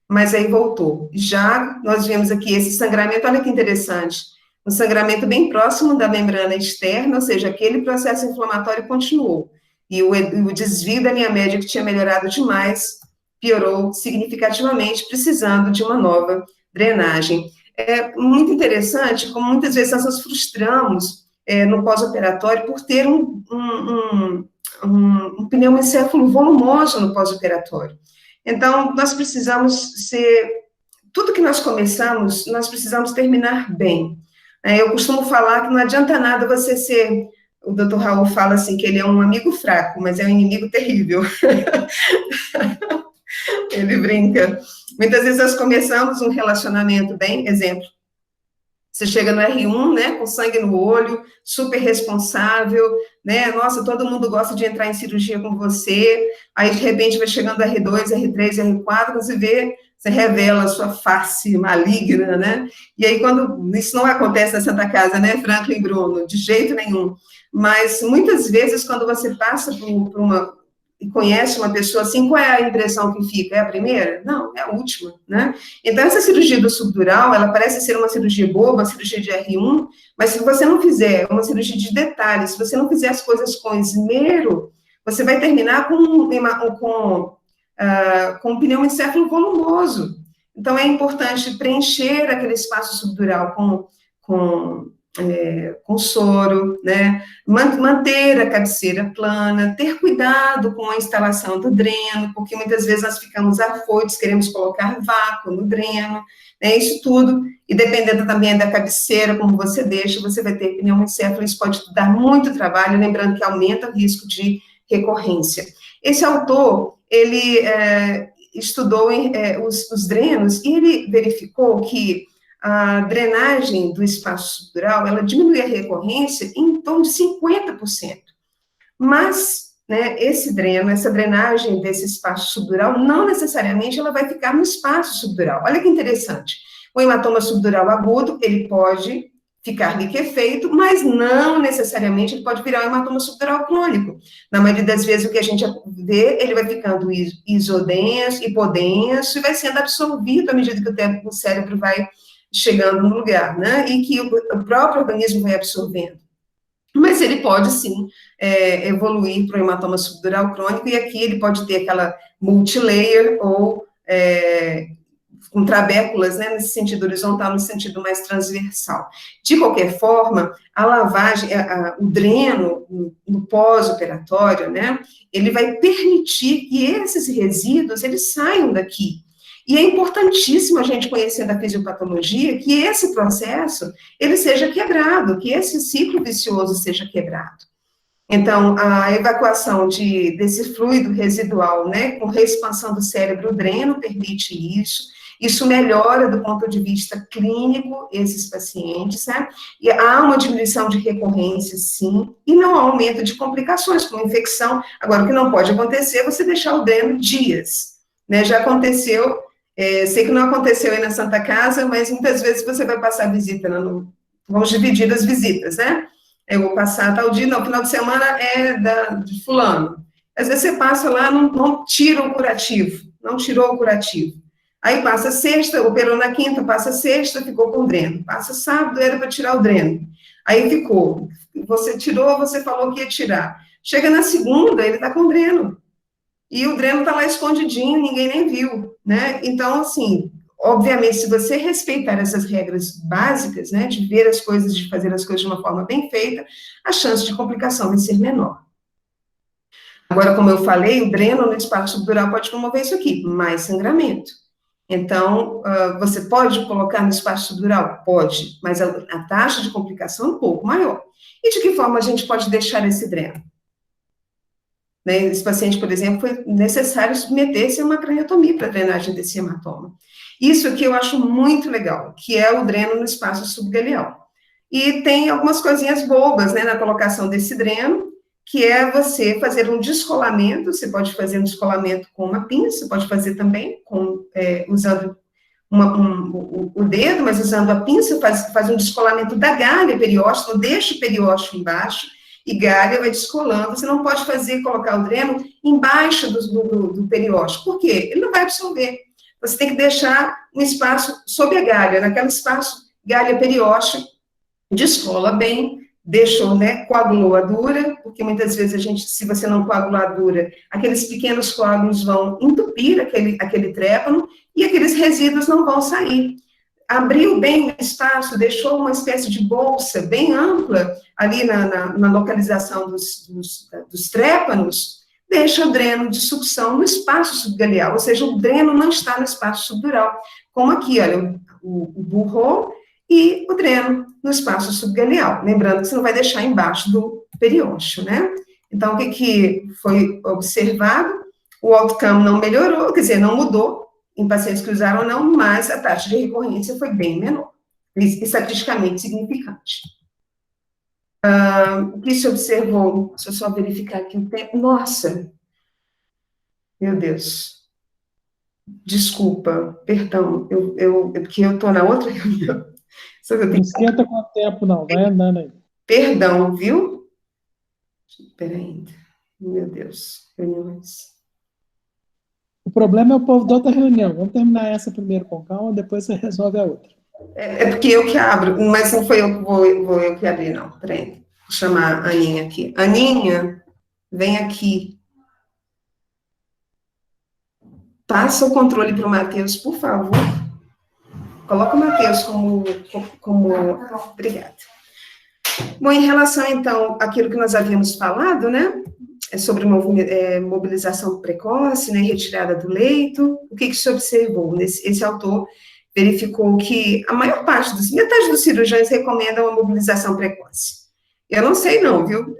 mas aí voltou. Já nós vemos aqui esse sangramento, olha que interessante, um sangramento bem próximo da membrana externa, ou seja, aquele processo inflamatório continuou, e o desvio da linha média, que tinha melhorado demais, piorou significativamente, precisando de uma nova drenagem. É muito interessante como muitas vezes nós nos frustramos no pós-operatório por ter um pneumoencéfalo volumoso no pós-operatório. Então, nós precisamos tudo que nós começamos, nós precisamos terminar bem. Eu costumo falar que não adianta nada você ser, o Dr. Raul fala assim, que ele é um amigo fraco, mas é um inimigo terrível. Ele brinca. Muitas vezes nós começamos um relacionamento bem, exemplo, você chega no R1, né, com sangue no olho, super responsável, né, nossa, todo mundo gosta de entrar em cirurgia com você, aí de repente vai chegando R2, R3, R4, você revela a sua face maligna, né, e aí quando, isso não acontece na Santa Casa, né, Franklin Bruno, de jeito nenhum, mas muitas vezes quando você passa por e conhece uma pessoa assim, qual é a impressão que fica? É a primeira? Não, é a última, né? Então, essa cirurgia do subdural, ela parece ser uma cirurgia boa, uma cirurgia de R1, mas se você não fizer uma cirurgia de detalhes, se você não fizer as coisas com esmero, você vai terminar com um pneumoencéfalo volumoso. Então, é importante preencher aquele espaço subdural com com soro, né? Manter a cabeceira plana, ter cuidado com a instalação do dreno, porque muitas vezes nós ficamos afoitos, queremos colocar vácuo no dreno, né? Isso tudo, e dependendo também da cabeceira, como você deixa, você vai ter pneumoencefalo, isso pode dar muito trabalho, lembrando que aumenta o risco de recorrência. Esse autor, ele estudou os drenos, e ele verificou que a drenagem do espaço subdural, ela diminui a recorrência em torno de 50%. Mas, né, essa drenagem desse espaço subdural, não necessariamente ela vai ficar no espaço subdural. Olha que interessante. O hematoma subdural agudo, ele pode ficar liquefeito, mas não necessariamente ele pode virar um hematoma subdural crônico. Na maioria das vezes, o que a gente vê, ele vai ficando isodenso, hipodenso, e vai sendo absorvido à medida que o cérebro vai chegando no lugar, né, e que o próprio organismo vai absorvendo. Mas ele pode, sim, evoluir para o hematoma subdural crônico, e aqui ele pode ter aquela multilayer, ou com trabéculas, né, nesse sentido horizontal, no sentido mais transversal. De qualquer forma, a lavagem, o dreno no pós-operatório, né, ele vai permitir que esses resíduos, eles saiam daqui. E é importantíssimo a gente conhecer da fisiopatologia que esse processo, ele seja quebrado, que esse ciclo vicioso seja quebrado. Então, a evacuação desse fluido residual, né, com reexpansão do cérebro, o dreno permite isso melhora do ponto de vista clínico esses pacientes, né, e há uma diminuição de recorrência, sim, e não há aumento de complicações, como infecção. Agora, o que não pode acontecer é você deixar o dreno dias, né, já aconteceu. Sei que não aconteceu aí na Santa Casa, mas muitas vezes você vai passar visita, vamos dividir as visitas, né? Eu vou passar tal dia, não, final de semana é de fulano. Às vezes você passa lá, não tira o curativo, não tirou o curativo. Aí passa sexta, operou na quinta, passa sexta, ficou com dreno. Passa sábado, era para tirar o dreno. Aí ficou. Você tirou, você falou que ia tirar. Chega na segunda, ele está com dreno. E o dreno está lá escondidinho, ninguém nem viu, né? Então, assim, obviamente, se você respeitar essas regras básicas, né, de ver as coisas, de fazer as coisas de uma forma bem feita, a chance de complicação vai ser menor. Agora, como eu falei, o dreno no espaço subdural pode promover isso aqui, mais sangramento. Então, você pode colocar no espaço subdural? Pode, mas a taxa de complicação é um pouco maior. E de que forma a gente pode deixar esse dreno? Né, esse paciente, por exemplo, foi necessário submeter-se a uma craniotomia para a drenagem desse hematoma. Isso aqui eu acho muito legal, que é o dreno no espaço subgaleal. E tem algumas coisinhas bobas, né, na colocação desse dreno, que é você fazer um descolamento, você pode fazer um descolamento com uma pinça, pode fazer também usando o dedo, mas usando a pinça, faz um descolamento da galha periósteo, não deixa o periósteo embaixo, e galha vai descolando. Você não pode colocar o dreno embaixo do periósteo. Por quê? Ele não vai absorver. Você tem que deixar um espaço sob a galha, naquele espaço galha periósteo, descola bem, deixou, né, coagulou a dura, porque muitas vezes se você não coagular a dura, aqueles pequenos coágulos vão entupir aquele trépano, e aqueles resíduos não vão sair. Abriu bem o espaço, deixou uma espécie de bolsa bem ampla ali na localização dos trépanos, deixa o dreno de sucção no espaço subgaleal, ou seja, o dreno não está no espaço subdural, como aqui, olha, o burro e o dreno no espaço subgaleal. Lembrando que você não vai deixar embaixo do periósteo, né? Então, o que foi observado? O outcome não melhorou, quer dizer, não mudou, em pacientes que usaram ou não, mas a taxa de recorrência foi bem menor, estatisticamente significante. O que se observou, deixa eu só verificar aqui o tempo, nossa, meu Deus, desculpa, perdão, porque eu estou na outra reunião. Não esquenta com o tempo, não, vai andando aí. Perdão, viu? Espera ainda, meu Deus, reuniões. O problema é o povo da outra reunião. Vamos terminar essa primeiro com calma, depois você resolve a outra. É porque eu que abro, mas não foi eu que vou eu que abrir, não. Peraí, vou chamar a Aninha aqui. Aninha, vem aqui. Passa o controle para o Matheus, por favor. Coloca o Matheus como... Obrigada. Bom, em relação, então, àquilo que nós havíamos falado, né, sobre mobilização precoce, né, retirada do leito, o que se observou? Esse autor verificou que a maior parte metade dos cirurgiões recomendam a mobilização precoce. Eu não sei não, viu?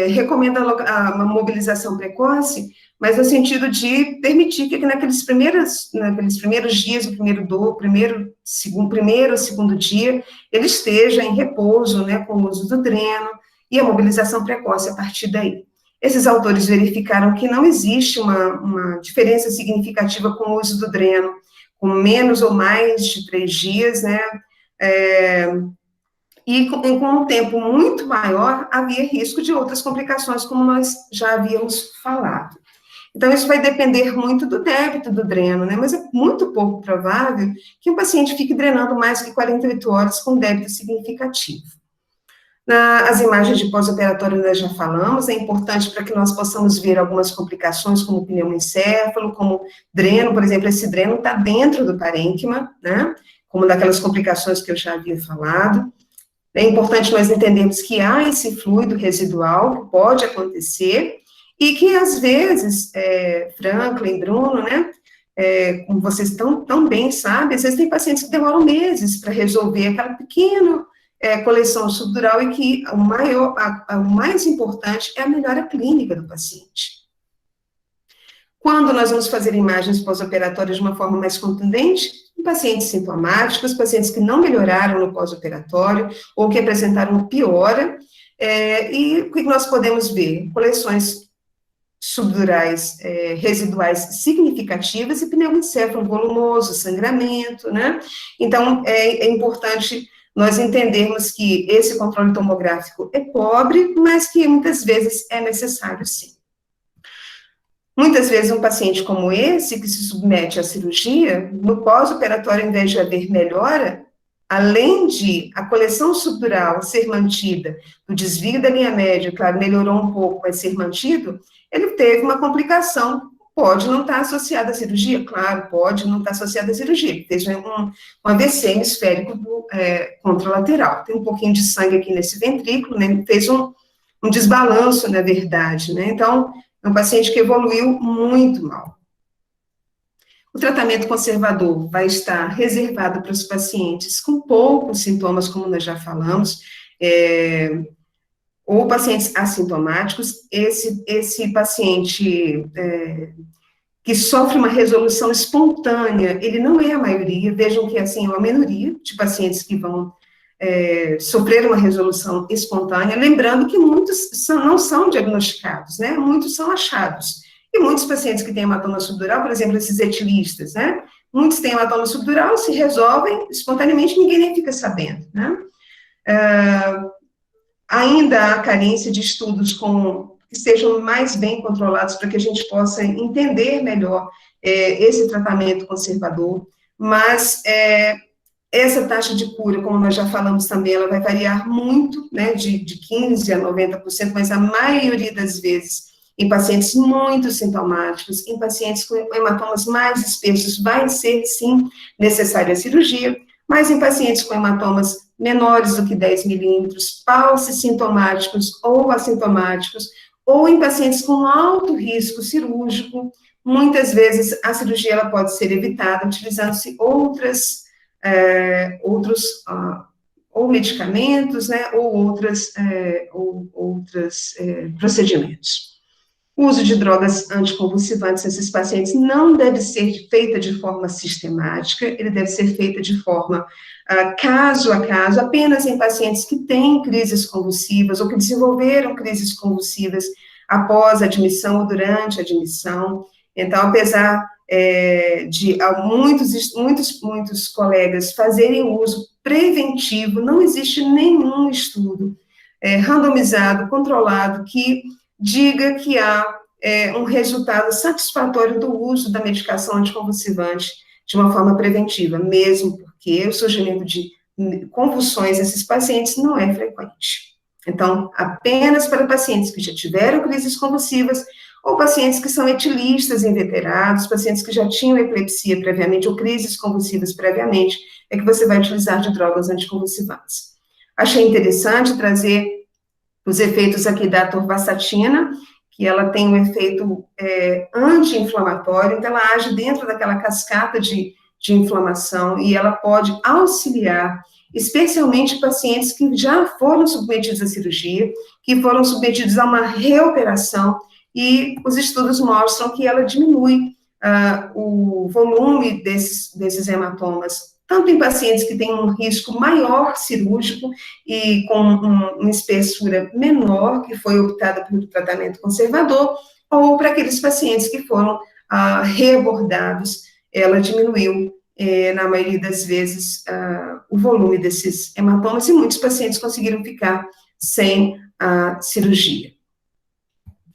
Recomenda uma mobilização precoce, mas no sentido de permitir que naqueles primeiros dias, o primeiro, segundo dia, ele esteja em repouso, né, com o uso do dreno, e a mobilização precoce a partir daí. Esses autores verificaram que não existe uma diferença significativa com o uso do dreno, com menos ou mais de 3 dias, né, e com um tempo muito maior, havia risco de outras complicações, como nós já havíamos falado. Então, isso vai depender muito do débito do dreno, né, mas é muito pouco provável que um paciente fique drenando mais que 48 horas com débito significativo. As imagens de pós-operatório nós já falamos, é importante para que nós possamos ver algumas complicações, como pneumoencéfalo, como dreno, por exemplo, esse dreno está dentro do parênquima, né, como daquelas complicações que eu já havia falado. É importante nós entendermos que há esse fluido residual que pode acontecer e que, às vezes, Franklin, Bruno, né, como vocês tão bem sabem, às vezes tem pacientes que demoram meses para resolver aquela pequena coleção subdural e que o mais importante é a melhora clínica do paciente. Quando nós vamos fazer imagens pós-operatórias de uma forma mais contundente, em pacientes sintomáticos, pacientes que não melhoraram no pós-operatório, ou que apresentaram piora, e o que nós podemos ver? Coleções subdurais residuais significativas e pneumoencéfalo volumoso, sangramento, né? Então, é importante nós entendermos que esse controle tomográfico é pobre, mas que muitas vezes é necessário, sim. Muitas vezes um paciente como esse, que se submete à cirurgia, no pós-operatório, ao invés de haver melhora, além de a coleção subdural ser mantida, o desvio da linha média, claro, melhorou um pouco, vai ser mantido, ele teve uma complicação, pode não estar associada à cirurgia, claro, pode não estar associada à cirurgia, fez um AVC hemisférico contralateral, tem um pouquinho de sangue aqui nesse ventrículo, né, fez um desbalanço, na verdade, né, então, é um paciente que evoluiu muito mal. O tratamento conservador vai estar reservado para os pacientes com poucos sintomas, como nós já falamos, ou pacientes assintomáticos. Esse paciente que sofre uma resolução espontânea, ele não é a maioria, vejam que, assim, é uma minoria de pacientes que vão sofrer uma resolução espontânea, lembrando que muitos não são diagnosticados, né, muitos são achados, e muitos pacientes que têm hematoma subdural, por exemplo, esses etilistas, né, muitos têm hematoma subdural, se resolvem espontaneamente, ninguém nem fica sabendo, né. Ainda há carência de estudos que sejam mais bem controlados para que a gente possa entender melhor esse tratamento conservador, mas essa taxa de cura, como nós já falamos também, ela vai variar muito, né, de 15% a 90%, mas a maioria das vezes, em pacientes muito sintomáticos, em pacientes com hematomas mais espessos, vai ser, sim, necessária a cirurgia, mas em pacientes com hematomas menores do que 10 milímetros, sintomáticos ou assintomáticos, ou em pacientes com alto risco cirúrgico, muitas vezes a cirurgia ela pode ser evitada utilizando-se outros ou medicamentos, né, ou outros procedimentos. O uso de drogas anticonvulsivantes nesses pacientes não deve ser feita de forma sistemática, ele deve ser feita de forma caso a caso, apenas em pacientes que têm crises convulsivas ou que desenvolveram crises convulsivas após a admissão ou durante a admissão. Então, apesar de muitos colegas fazerem uso preventivo, não existe nenhum estudo randomizado, controlado, que diga que há um resultado satisfatório do uso da medicação anticonvulsivante de uma forma preventiva, mesmo porque o surgimento de convulsões nesses pacientes não é frequente. Então, apenas para pacientes que já tiveram crises convulsivas, ou pacientes que são etilistas inveterados, pacientes que já tinham epilepsia previamente, ou crises convulsivas previamente, é que você vai utilizar de drogas anticonvulsivantes. Achei interessante trazer os efeitos aqui da atorvastatina, que ela tem um efeito anti-inflamatório, então ela age dentro daquela cascata de inflamação, e ela pode auxiliar, especialmente pacientes que já foram submetidos à cirurgia, que foram submetidos a uma reoperação, e os estudos mostram que ela diminui o volume desses hematomas, tanto em pacientes que têm um risco maior cirúrgico e com uma espessura menor, que foi optada pelo tratamento conservador, ou para aqueles pacientes que foram reabordados, ela diminuiu, na maioria das vezes, o volume desses hematomas, e muitos pacientes conseguiram ficar sem a cirurgia.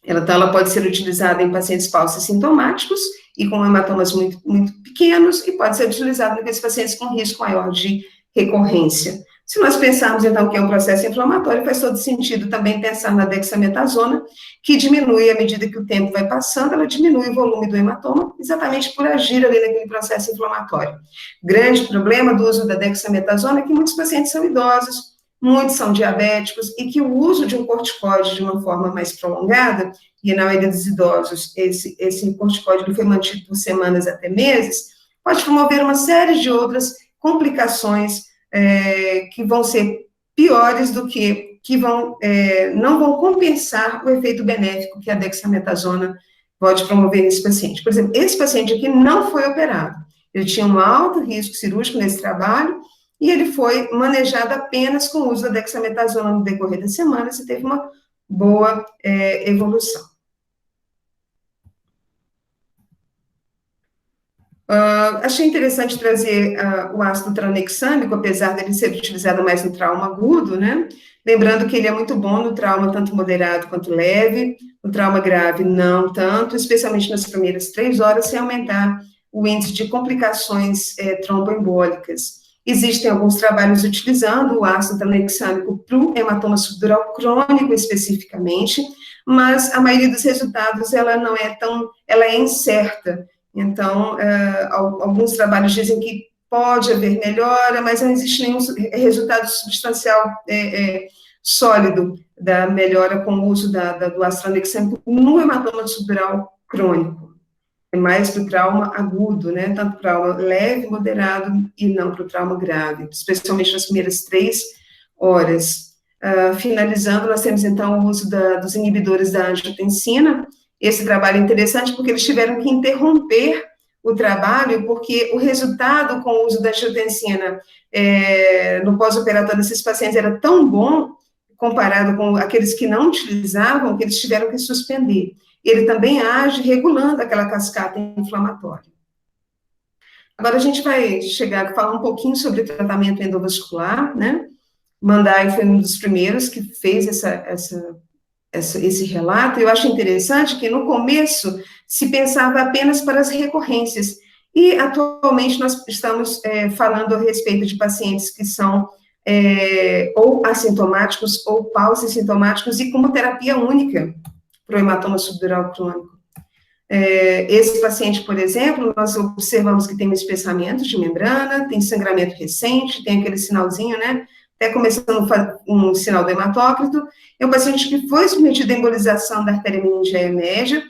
Ela pode ser utilizada em pacientes sintomáticos e com hematomas muito, muito pequenos, e pode ser utilizada naqueles pacientes com risco maior de recorrência. Se nós pensarmos, então, que é um processo inflamatório, faz todo sentido também pensar na dexametasona, que diminui à medida que o tempo vai passando, ela diminui o volume do hematoma, exatamente por agir ali naquele processo inflamatório. Grande problema do uso da dexametasona é que muitos pacientes são idosos, muitos são diabéticos, e que o uso de um corticoide de uma forma mais prolongada, e na maioria dos idosos, esse corticoide foi mantido por semanas até meses, pode promover uma série de outras complicações que vão ser piores do que não vão compensar o efeito benéfico que a dexametasona pode promover nesse paciente. Por exemplo, esse paciente aqui não foi operado, ele tinha um alto risco cirúrgico nesse trabalho, e ele foi manejado apenas com o uso da dexametasona no decorrer das semanas, e teve uma boa evolução. Achei interessante trazer o ácido tranexâmico, apesar dele ser utilizado mais no trauma agudo, né? Lembrando que ele é muito bom no trauma tanto moderado quanto leve, no trauma grave não tanto, especialmente nas primeiras 3 horas, sem aumentar o índice de complicações tromboembólicas. Existem alguns trabalhos utilizando o ácido tranexâmico para o hematoma subdural crônico especificamente, mas a maioria dos resultados ela é incerta. Então, alguns trabalhos dizem que pode haver melhora, mas não existe nenhum resultado substancial sólido da melhora com o uso do ácido tranexâmico no hematoma subdural crônico. É mais para o trauma agudo, né? Tanto para o trauma leve, moderado, e não para o trauma grave, especialmente nas primeiras 3 horas. Finalizando, nós temos, então, o uso dos inibidores da angiotensina. Esse trabalho é interessante porque eles tiveram que interromper o trabalho, porque o resultado com o uso da angiotensina no pós-operatório desses pacientes era tão bom, comparado com aqueles que não utilizavam, que eles tiveram que suspender. Ele também age regulando aquela cascata inflamatória. Agora a gente vai chegar a falar um pouquinho sobre tratamento endovascular, né? Mandai foi um dos primeiros que fez esse relato. Eu acho interessante que no começo se pensava apenas para as recorrências, e atualmente nós estamos falando a respeito de pacientes que são ou assintomáticos ou paucissintomáticos, e como terapia única para o hematoma subdural crônico. Esse paciente, por exemplo, nós observamos que tem um espessamento de membrana, tem sangramento recente, tem aquele sinalzinho, né, até começando um sinal do hematócrito. É um paciente que foi submetido à embolização da artéria meningeia média,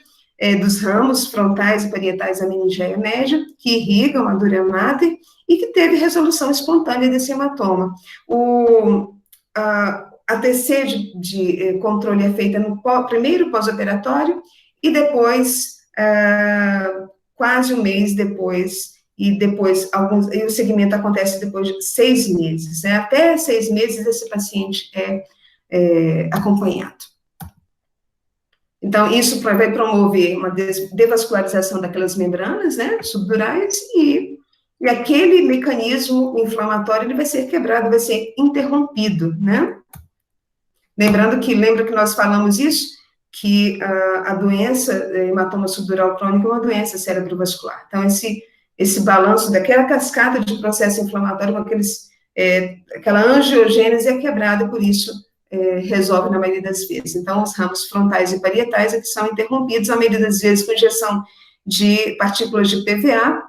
dos ramos frontais e parietais da meningeia média, que irrigam a dura mater, e que teve resolução espontânea desse hematoma. A TC de controle é feita no primeiro pós-operatório, e depois, quase um mês depois, e o segmento acontece depois de 6 meses, né? Até 6 meses esse paciente é acompanhado. Então, isso vai promover uma devascularização daquelas membranas, né, subdurais, e aquele mecanismo inflamatório ele vai ser quebrado, vai ser interrompido, né? Lembra que nós falamos isso, que a doença hematoma subdural crônico é uma doença cerebrovascular. Então, esse balanço daquela cascata de processo inflamatório, com aquela angiogênese é quebrada, por isso resolve na maioria das vezes. Então, os ramos frontais e parietais que são interrompidos, a maioria das vezes com injeção de partículas de PVA,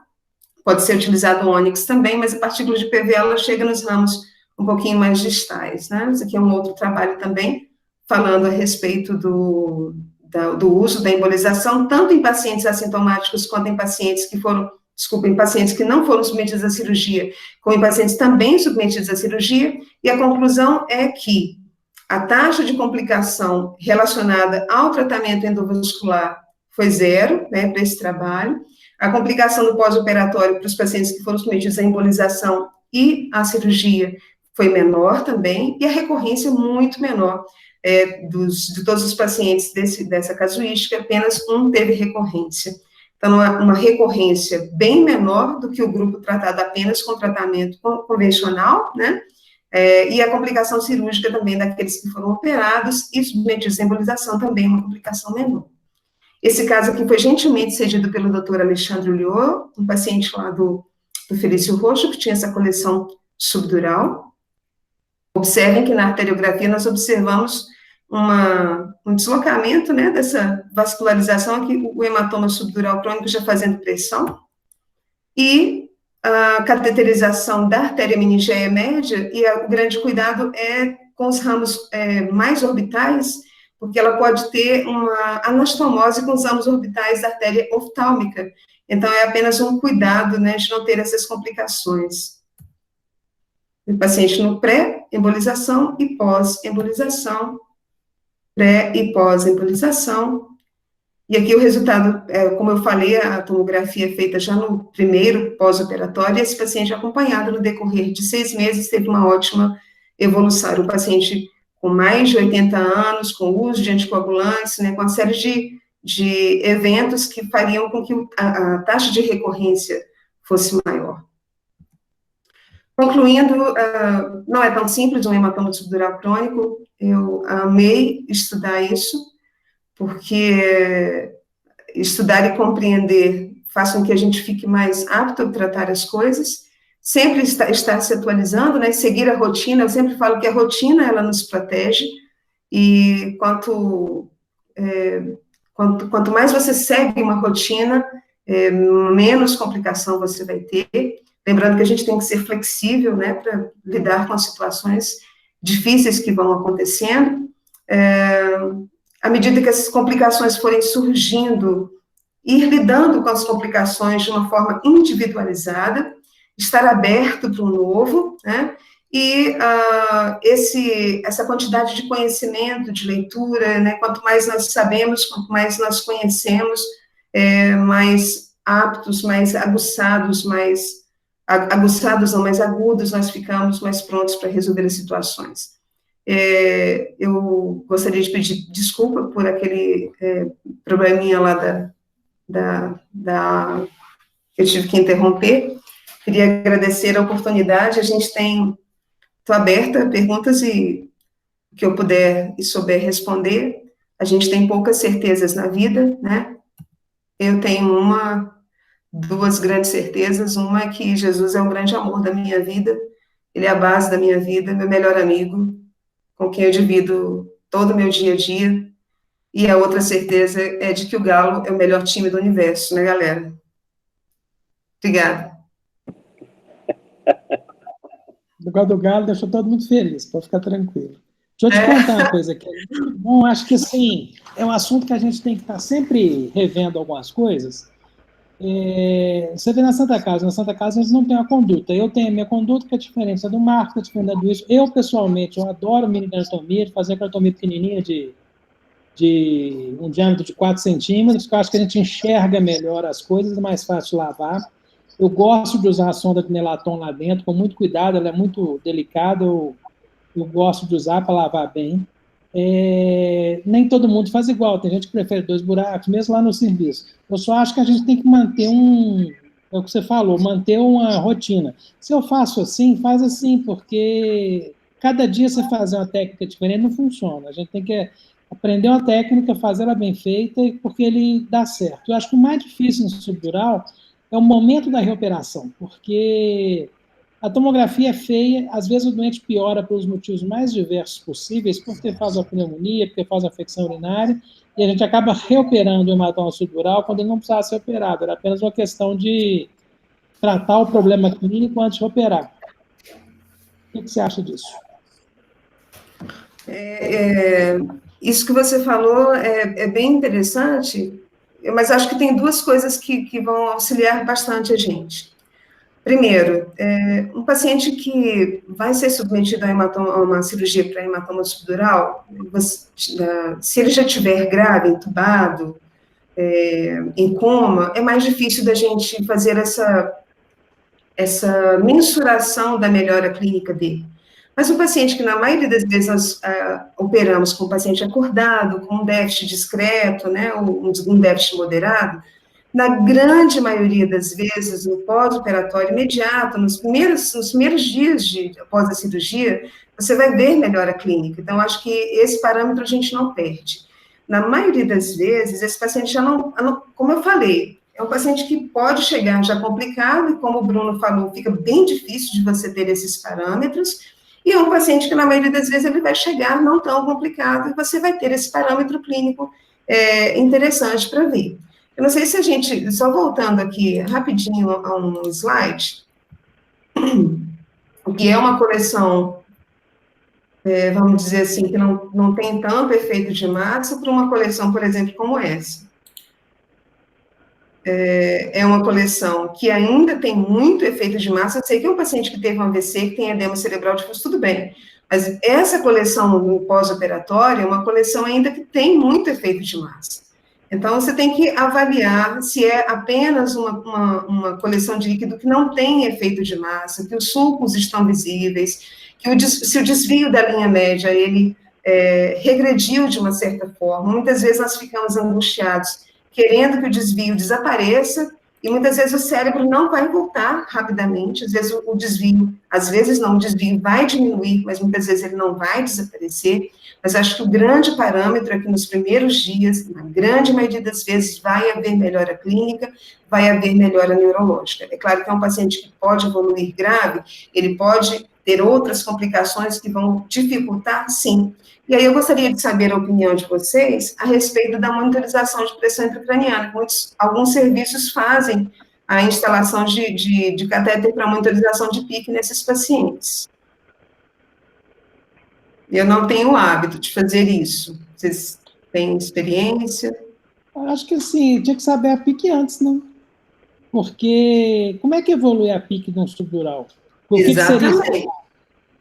pode ser utilizado o ônix também, mas a partícula de PVA ela chega nos ramos um pouquinho mais distais, né? Esse aqui é um outro trabalho também, falando a respeito do uso da embolização, tanto em pacientes assintomáticos quanto em pacientes que foram, em pacientes que não foram submetidos à cirurgia, como em pacientes também submetidos à cirurgia, e a conclusão é que a taxa de complicação relacionada ao tratamento endovascular foi zero, né, para esse trabalho. A complicação do pós-operatório para os pacientes que foram submetidos à embolização e à cirurgia foi menor também, e a recorrência muito menor. De todos os pacientes dessa casuística, apenas um teve recorrência. Então, uma recorrência bem menor do que o grupo tratado apenas com tratamento convencional, né? E a complicação cirúrgica também daqueles que foram operados e submetidos à embolização também uma complicação menor. Esse caso aqui foi gentilmente cedido pelo Dr. Alexandre Ulloa, um paciente lá do Felício Roxo, que tinha essa coleção subdural. Observem que na arteriografia nós observamos um deslocamento, né, dessa vascularização aqui, o hematoma subdural crônico já fazendo pressão, e a cateterização da artéria meningeia média, e o grande cuidado é com os ramos mais orbitais, porque ela pode ter uma anastomose com os ramos orbitais da artéria oftálmica. Então, é apenas um cuidado, né, de não ter essas complicações. O paciente no pré-embolização e pós-embolização, pré e pós-embolização. E aqui o resultado, como eu falei, a tomografia é feita já no primeiro pós-operatório, e esse paciente acompanhado no decorrer de 6 meses teve uma ótima evolução. Era um paciente com mais de 80 anos, com uso de anticoagulantes, né, com uma série de eventos que fariam com que a taxa de recorrência fosse maior. Concluindo, não é tão simples um hematoma subdural crônico, eu amei estudar isso, porque estudar e compreender faz com que a gente fique mais apto a tratar as coisas, sempre estar se atualizando, né, seguir a rotina. Eu sempre falo que a rotina, ela nos protege, e quanto mais você segue uma rotina, menos complicação você vai ter. Lembrando que a gente tem que ser flexível, né, para lidar com as situações difíceis que vão acontecendo. À medida que essas complicações forem surgindo, ir lidando com as complicações de uma forma individualizada, estar aberto para o novo, né, e essa quantidade de conhecimento, de leitura, né, quanto mais nós sabemos, quanto mais nós conhecemos, mais aptos, mais aguçados, mais agudos nós ficamos, mais prontos para resolver as situações. Eu gostaria de pedir desculpa por aquele probleminha lá eu tive que interromper. Queria agradecer a oportunidade. Estou aberta a perguntas, e o que eu puder e souber responder. A gente tem poucas certezas na vida, né? Eu tenho duas grandes certezas. Uma é que Jesus é o grande amor da minha vida, ele é a base da minha vida, meu melhor amigo, com quem eu divido todo o meu dia a dia. E a outra certeza é de que o Galo é o melhor time do universo, né, galera? Obrigada. O negócio do Galo deixou todo mundo feliz, pode ficar tranquilo. Deixa eu te contar uma coisa aqui. Bom, acho que, assim, é um assunto que a gente tem que estar sempre revendo algumas coisas. Você vê na Santa Casa eles não têm uma conduta. Eu tenho a minha conduta, que é diferente do Marco, que é diferente do Wilson. Eu, pessoalmente, eu adoro mini cartomia, fazer cartomia pequenininha de um diâmetro de 4 centímetros, que eu acho que a gente enxerga melhor as coisas, é mais fácil de lavar. Eu gosto de usar a sonda de Nelaton lá dentro, com muito cuidado, ela é muito delicada, eu gosto de usar para lavar bem. Nem todo mundo faz igual, tem gente que prefere 2 buracos, mesmo lá no serviço. Eu só acho que a gente tem que manter é o que você falou, manter uma rotina. Se eu faço assim, faz assim, porque cada dia você fazer uma técnica diferente não funciona. A gente tem que aprender uma técnica, fazer ela bem feita, porque ele dá certo. Eu acho que o mais difícil no subdural é o momento da reoperação, porque a tomografia é feia, às vezes o doente piora pelos motivos mais diversos possíveis, porque faz uma pneumonia, porque faz uma infecção urinária, e a gente acaba reoperando o hematoma subdural quando ele não precisava ser operado, era apenas uma questão de tratar o problema clínico antes de operar. que você acha disso? Isso que você falou é bem interessante, mas acho que tem duas coisas que vão auxiliar bastante a gente. Primeiro, um paciente que vai ser submetido a uma cirurgia para hematoma subdural, se ele já estiver grave, entubado, em coma, é mais difícil da gente fazer essa mensuração da melhora clínica dele. Mas o paciente que, na maioria das vezes, nós operamos com o paciente acordado, com um déficit discreto, né, um déficit moderado, na grande maioria das vezes, no pós-operatório imediato, nos primeiros dias após a cirurgia, você vai ver melhora clínica. Então, acho que esse parâmetro a gente não perde. Na maioria das vezes, esse paciente já não, como eu falei, é um paciente que pode chegar já complicado, e como o Bruno falou, fica bem difícil de você ter esses parâmetros, e é um paciente que, na maioria das vezes, ele vai chegar não tão complicado, e você vai ter esse parâmetro clínico interessante para ver. Eu não sei se a gente, só voltando aqui rapidinho a um slide, que é uma coleção, vamos dizer assim, que não tem tanto efeito de massa, para uma coleção, por exemplo, como essa. É uma coleção que ainda tem muito efeito de massa. Eu sei que é um paciente que teve um AVC, que tem edema cerebral difuso, tudo bem. Mas essa coleção no pós-operatório é uma coleção ainda que tem muito efeito de massa. Então, você tem que avaliar se é apenas uma coleção de líquido que não tem efeito de massa, que os sulcos estão visíveis, se o desvio da linha média, ele regrediu de uma certa forma. Muitas vezes nós ficamos angustiados, querendo que o desvio desapareça, e muitas vezes o cérebro não vai voltar rapidamente, às vezes o desvio vai diminuir, mas muitas vezes ele não vai desaparecer. Mas acho que o grande parâmetro é que nos primeiros dias, na grande maioria das vezes, vai haver melhora clínica, vai haver melhora neurológica. É claro que é um paciente que pode evoluir grave, ele pode ter outras complicações que vão dificultar, sim. E aí eu gostaria de saber a opinião de vocês a respeito da monitorização de pressão intracraniana. Alguns serviços fazem a instalação de catéter para monitorização de pique nesses pacientes. Eu não tenho o hábito de fazer isso. Vocês têm experiência? Acho que, assim, tinha que saber a pique antes, não? Porque como é que evolui a pique no subdural? Exatamente.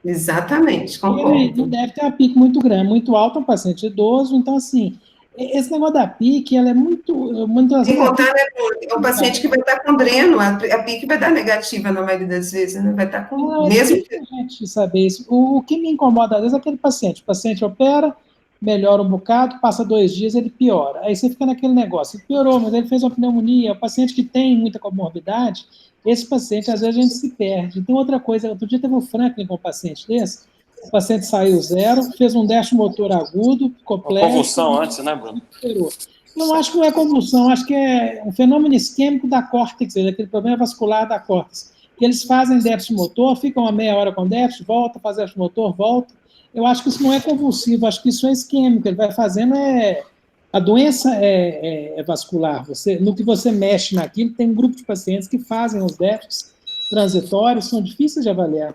Exatamente, concordo. Ele não deve ter uma pique muito grande, muito alta, um paciente idoso, então, assim, esse negócio da pique, ela é muito... Sem contar, né, é um paciente que vai estar com dreno, a pique vai dar negativa na maioria das vezes, né, vai estar com... Não, mesmo que a gente saber isso. O que me incomoda, às vezes, é aquele paciente. O paciente opera, melhora um bocado, passa 2 dias, ele piora. Aí você fica naquele negócio, ele piorou, mas ele fez uma pneumonia. O paciente que tem muita comorbidade, esse paciente, às vezes, a gente se perde. Tem outra coisa, outro dia teve um Franklin com um paciente desse, o paciente saiu 0, fez um déficit motor agudo, completo. Uma convulsão antes, né, Bruno? Não, acho que não é convulsão, acho que é um fenômeno isquêmico da córtex, aquele problema vascular da córtex. Que eles fazem déficit motor, ficam uma meia hora com déficit, volta, faz déficit motor, volta. Eu acho que isso não é convulsivo, acho que isso é isquêmico, ele vai fazendo a doença é vascular. No que você mexe naquilo, tem um grupo de pacientes que fazem os déficits transitórios, são difíceis de avaliar.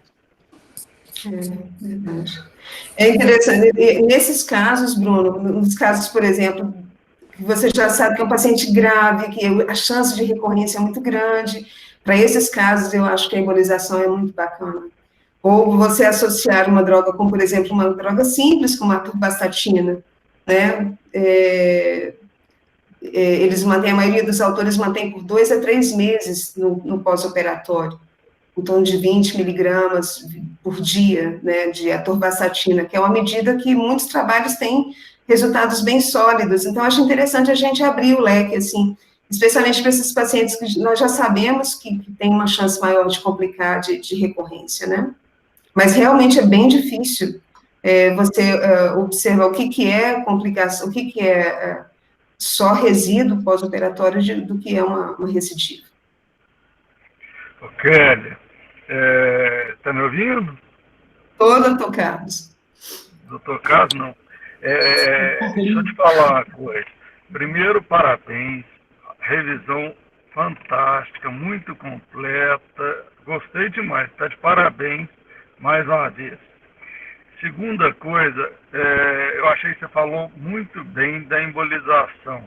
É interessante. Nesses casos, Bruno, nos casos, por exemplo, que você já sabe que é um paciente grave, que a chance de recorrência é muito grande, para esses casos, eu acho que a embolização é muito bacana. Ou você associar uma droga, como, por exemplo, uma droga simples, como a atorvastatina, né? Eles mantêm, a maioria dos autores mantém por 2 a 3 meses no pós-operatório, em torno de 20 miligramas por dia, né, de atorvastatina, que é uma medida que muitos trabalhos têm resultados bem sólidos. Então, acho interessante a gente abrir o leque, assim, especialmente para esses pacientes que nós já sabemos que tem uma chance maior de complicar de recorrência, né? Mas realmente é bem difícil você observar o que é complicação, o que é só resíduo pós-operatório do que é uma recidiva. Ô, Kelly, tá me ouvindo? Tô, doutor Carlos. Doutor Carlos, não. Deixa eu te falar uma coisa. Primeiro, parabéns. Revisão fantástica, muito completa. Gostei demais. Tá de parabéns mais uma vez. Segunda coisa, eu achei que você falou muito bem da embolização.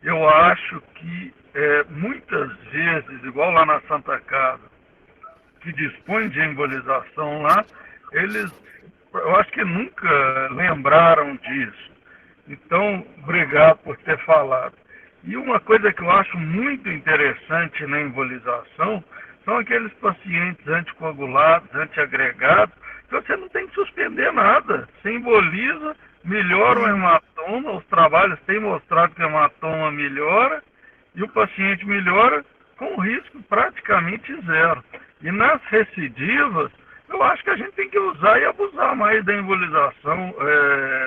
Eu acho que muitas vezes, igual lá na Santa Casa, que dispõe de embolização lá, eu acho que nunca lembraram disso. Então, obrigado por ter falado. E uma coisa que eu acho muito interessante na embolização são aqueles pacientes anticoagulados, antiagregados, que você não tem que suspender nada. Você emboliza, melhora o hematoma, os trabalhos têm mostrado que o hematoma melhora e o paciente melhora com risco praticamente zero. E nas recidivas, eu acho que a gente tem que usar e abusar mais da embolização.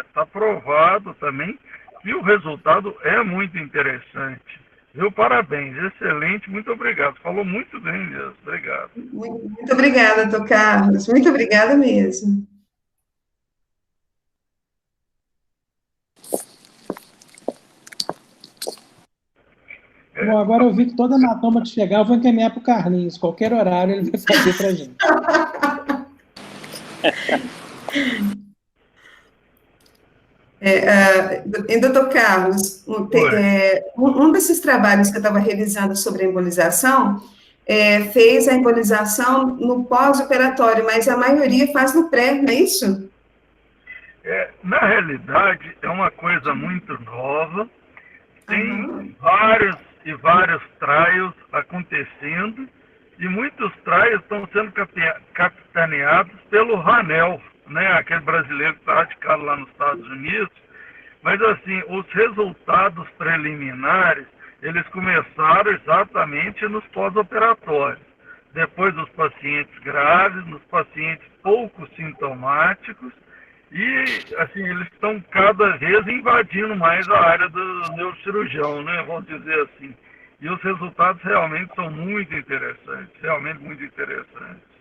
Está provado também que o resultado é muito interessante. Meu parabéns, excelente, muito obrigado. Falou muito bem mesmo, obrigado. Muito obrigada, doutor Carlos, muito obrigada mesmo. Bom, agora eu vi que toda hematoma que chegar, eu vou encaminhar para o Carlinhos. Qualquer horário ele vai fazer para a gente. Doutor Carlos, um desses trabalhos que eu estava revisando sobre a embolização fez a embolização no pós-operatório, mas a maioria faz no pré, não é isso? Na realidade, é uma coisa muito nova, tem vários e vários trials acontecendo, e muitos trials estão sendo capitaneados pelo Ranel, né, aquele brasileiro que está radicado lá nos Estados Unidos. Mas, assim, os resultados preliminares, eles começaram exatamente nos pós-operatórios. Depois dos pacientes graves, nos pacientes pouco sintomáticos, e, assim, eles estão cada vez invadindo mais a área do neurocirurgião, né, vamos dizer assim. E os resultados realmente são muito interessantes, realmente muito interessantes.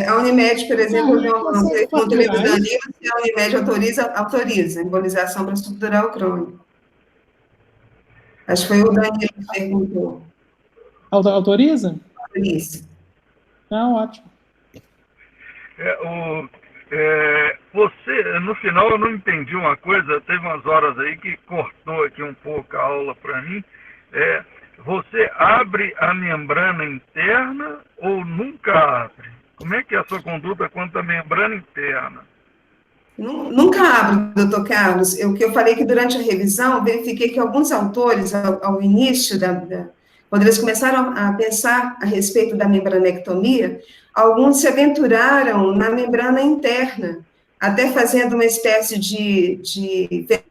A Unimed, por exemplo, no televisão livre, se a Unimed autoriza a embolização para estrutural crônico. Acho que foi o Danilo que perguntou. Autoriza? Autoriza. Não, ótimo. Você, no final, eu não entendi uma coisa, teve umas horas aí que cortou aqui um pouco a aula para mim. Você abre a membrana interna ou nunca abre? Como é que é a sua conduta quanto à membrana interna? Nunca abro, doutor Carlos. O que eu falei que durante a revisão, verifiquei que alguns autores, ao início, quando eles começaram a pensar a respeito da membranectomia, alguns se aventuraram na membrana interna, até fazendo uma espécie de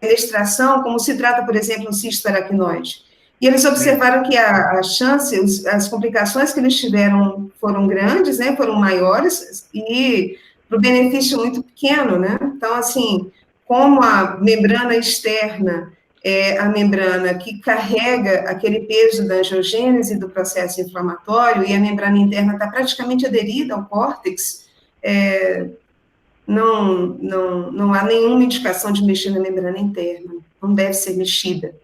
fenestração, como se trata, por exemplo, um cisto aracnoide. E eles observaram que a chance, as complicações que eles tiveram foram grandes, né, foram maiores, e para o benefício muito pequeno, né? Então, assim, como a membrana externa é a membrana que carrega aquele peso da angiogênese do processo inflamatório, e a membrana interna está praticamente aderida ao córtex, não há nenhuma indicação de mexer na membrana interna, não deve ser mexida.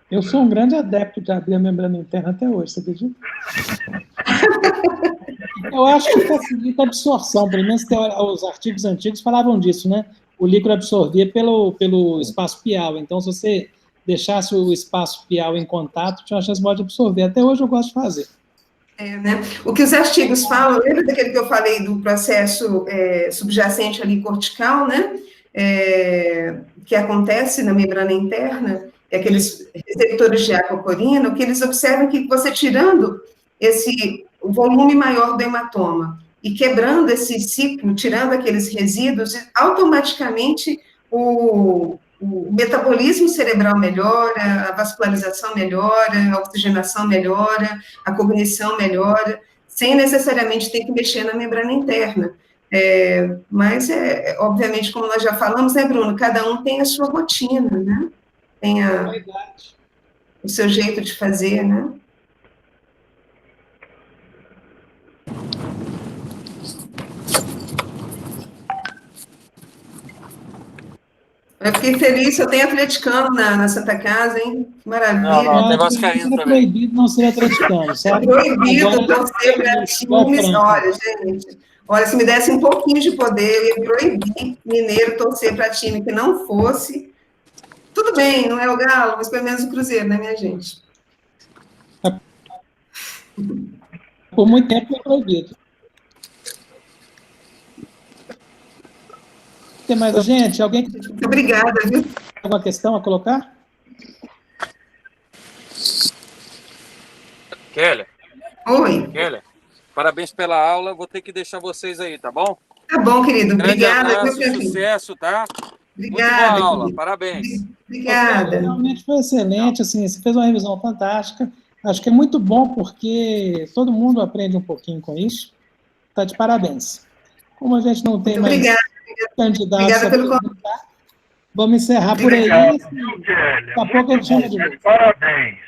Eu sou um grande adepto de abrir a membrana interna até hoje, você acredita? Eu acho que facilita a absorção, pelo menos os artigos antigos falavam disso, né? O líquido absorvia pelo espaço pial, então se você deixasse o espaço pial em contato, tinha uma chance de absorver. Até hoje eu gosto de fazer. Né? O que os artigos falam, lembra daquele que eu falei do processo subjacente ali cortical, né? Que acontece na membrana interna, aqueles receptores de aquaporina, o que eles observam é que você tirando o volume maior do hematoma e quebrando esse ciclo, tirando aqueles resíduos, automaticamente o metabolismo cerebral melhora, a vascularização melhora, a oxigenação melhora, a cognição melhora, sem necessariamente ter que mexer na membrana interna. Mas, obviamente, como nós já falamos, né, Bruno, cada um tem a sua rotina, né? Tem o seu jeito de fazer, né? Eu fiquei feliz, eu tenho atleticano na Santa Casa, hein? Que maravilha. Não, tem vascaíno também. É proibido não ser atleticano, sabe? É proibido torcer para times, olha, gente. Olha, se me desse um pouquinho de poder, eu ia proibir Mineiro torcer para time que não fosse. Tudo bem, não é o Galo, mas pelo menos o Cruzeiro, né, minha gente? Por muito tempo foi proibido. Tem mais gente? Alguém que Muito obrigada, viu? tem alguma questão a colocar? Kélia. Oi. Kélia, parabéns pela aula. Vou ter que deixar vocês aí, tá bom? Tá bom, querido. Grande Obrigada. abraço, Viu, sucesso, tá? Obrigada. Muito boa aula, Querido. parabéns. Obrigada. Realmente foi excelente, assim, você fez uma revisão fantástica. Acho que é muito bom porque todo mundo aprende um pouquinho com isso. Está de parabéns. Como a gente não tem Muito mais candidatos Obrigada a pelo perguntar, vamos encerrar por aí. Obrigado, viu, Kélia? Daqui a pouco eu Muito chamo bom, de tá novo. de parabéns.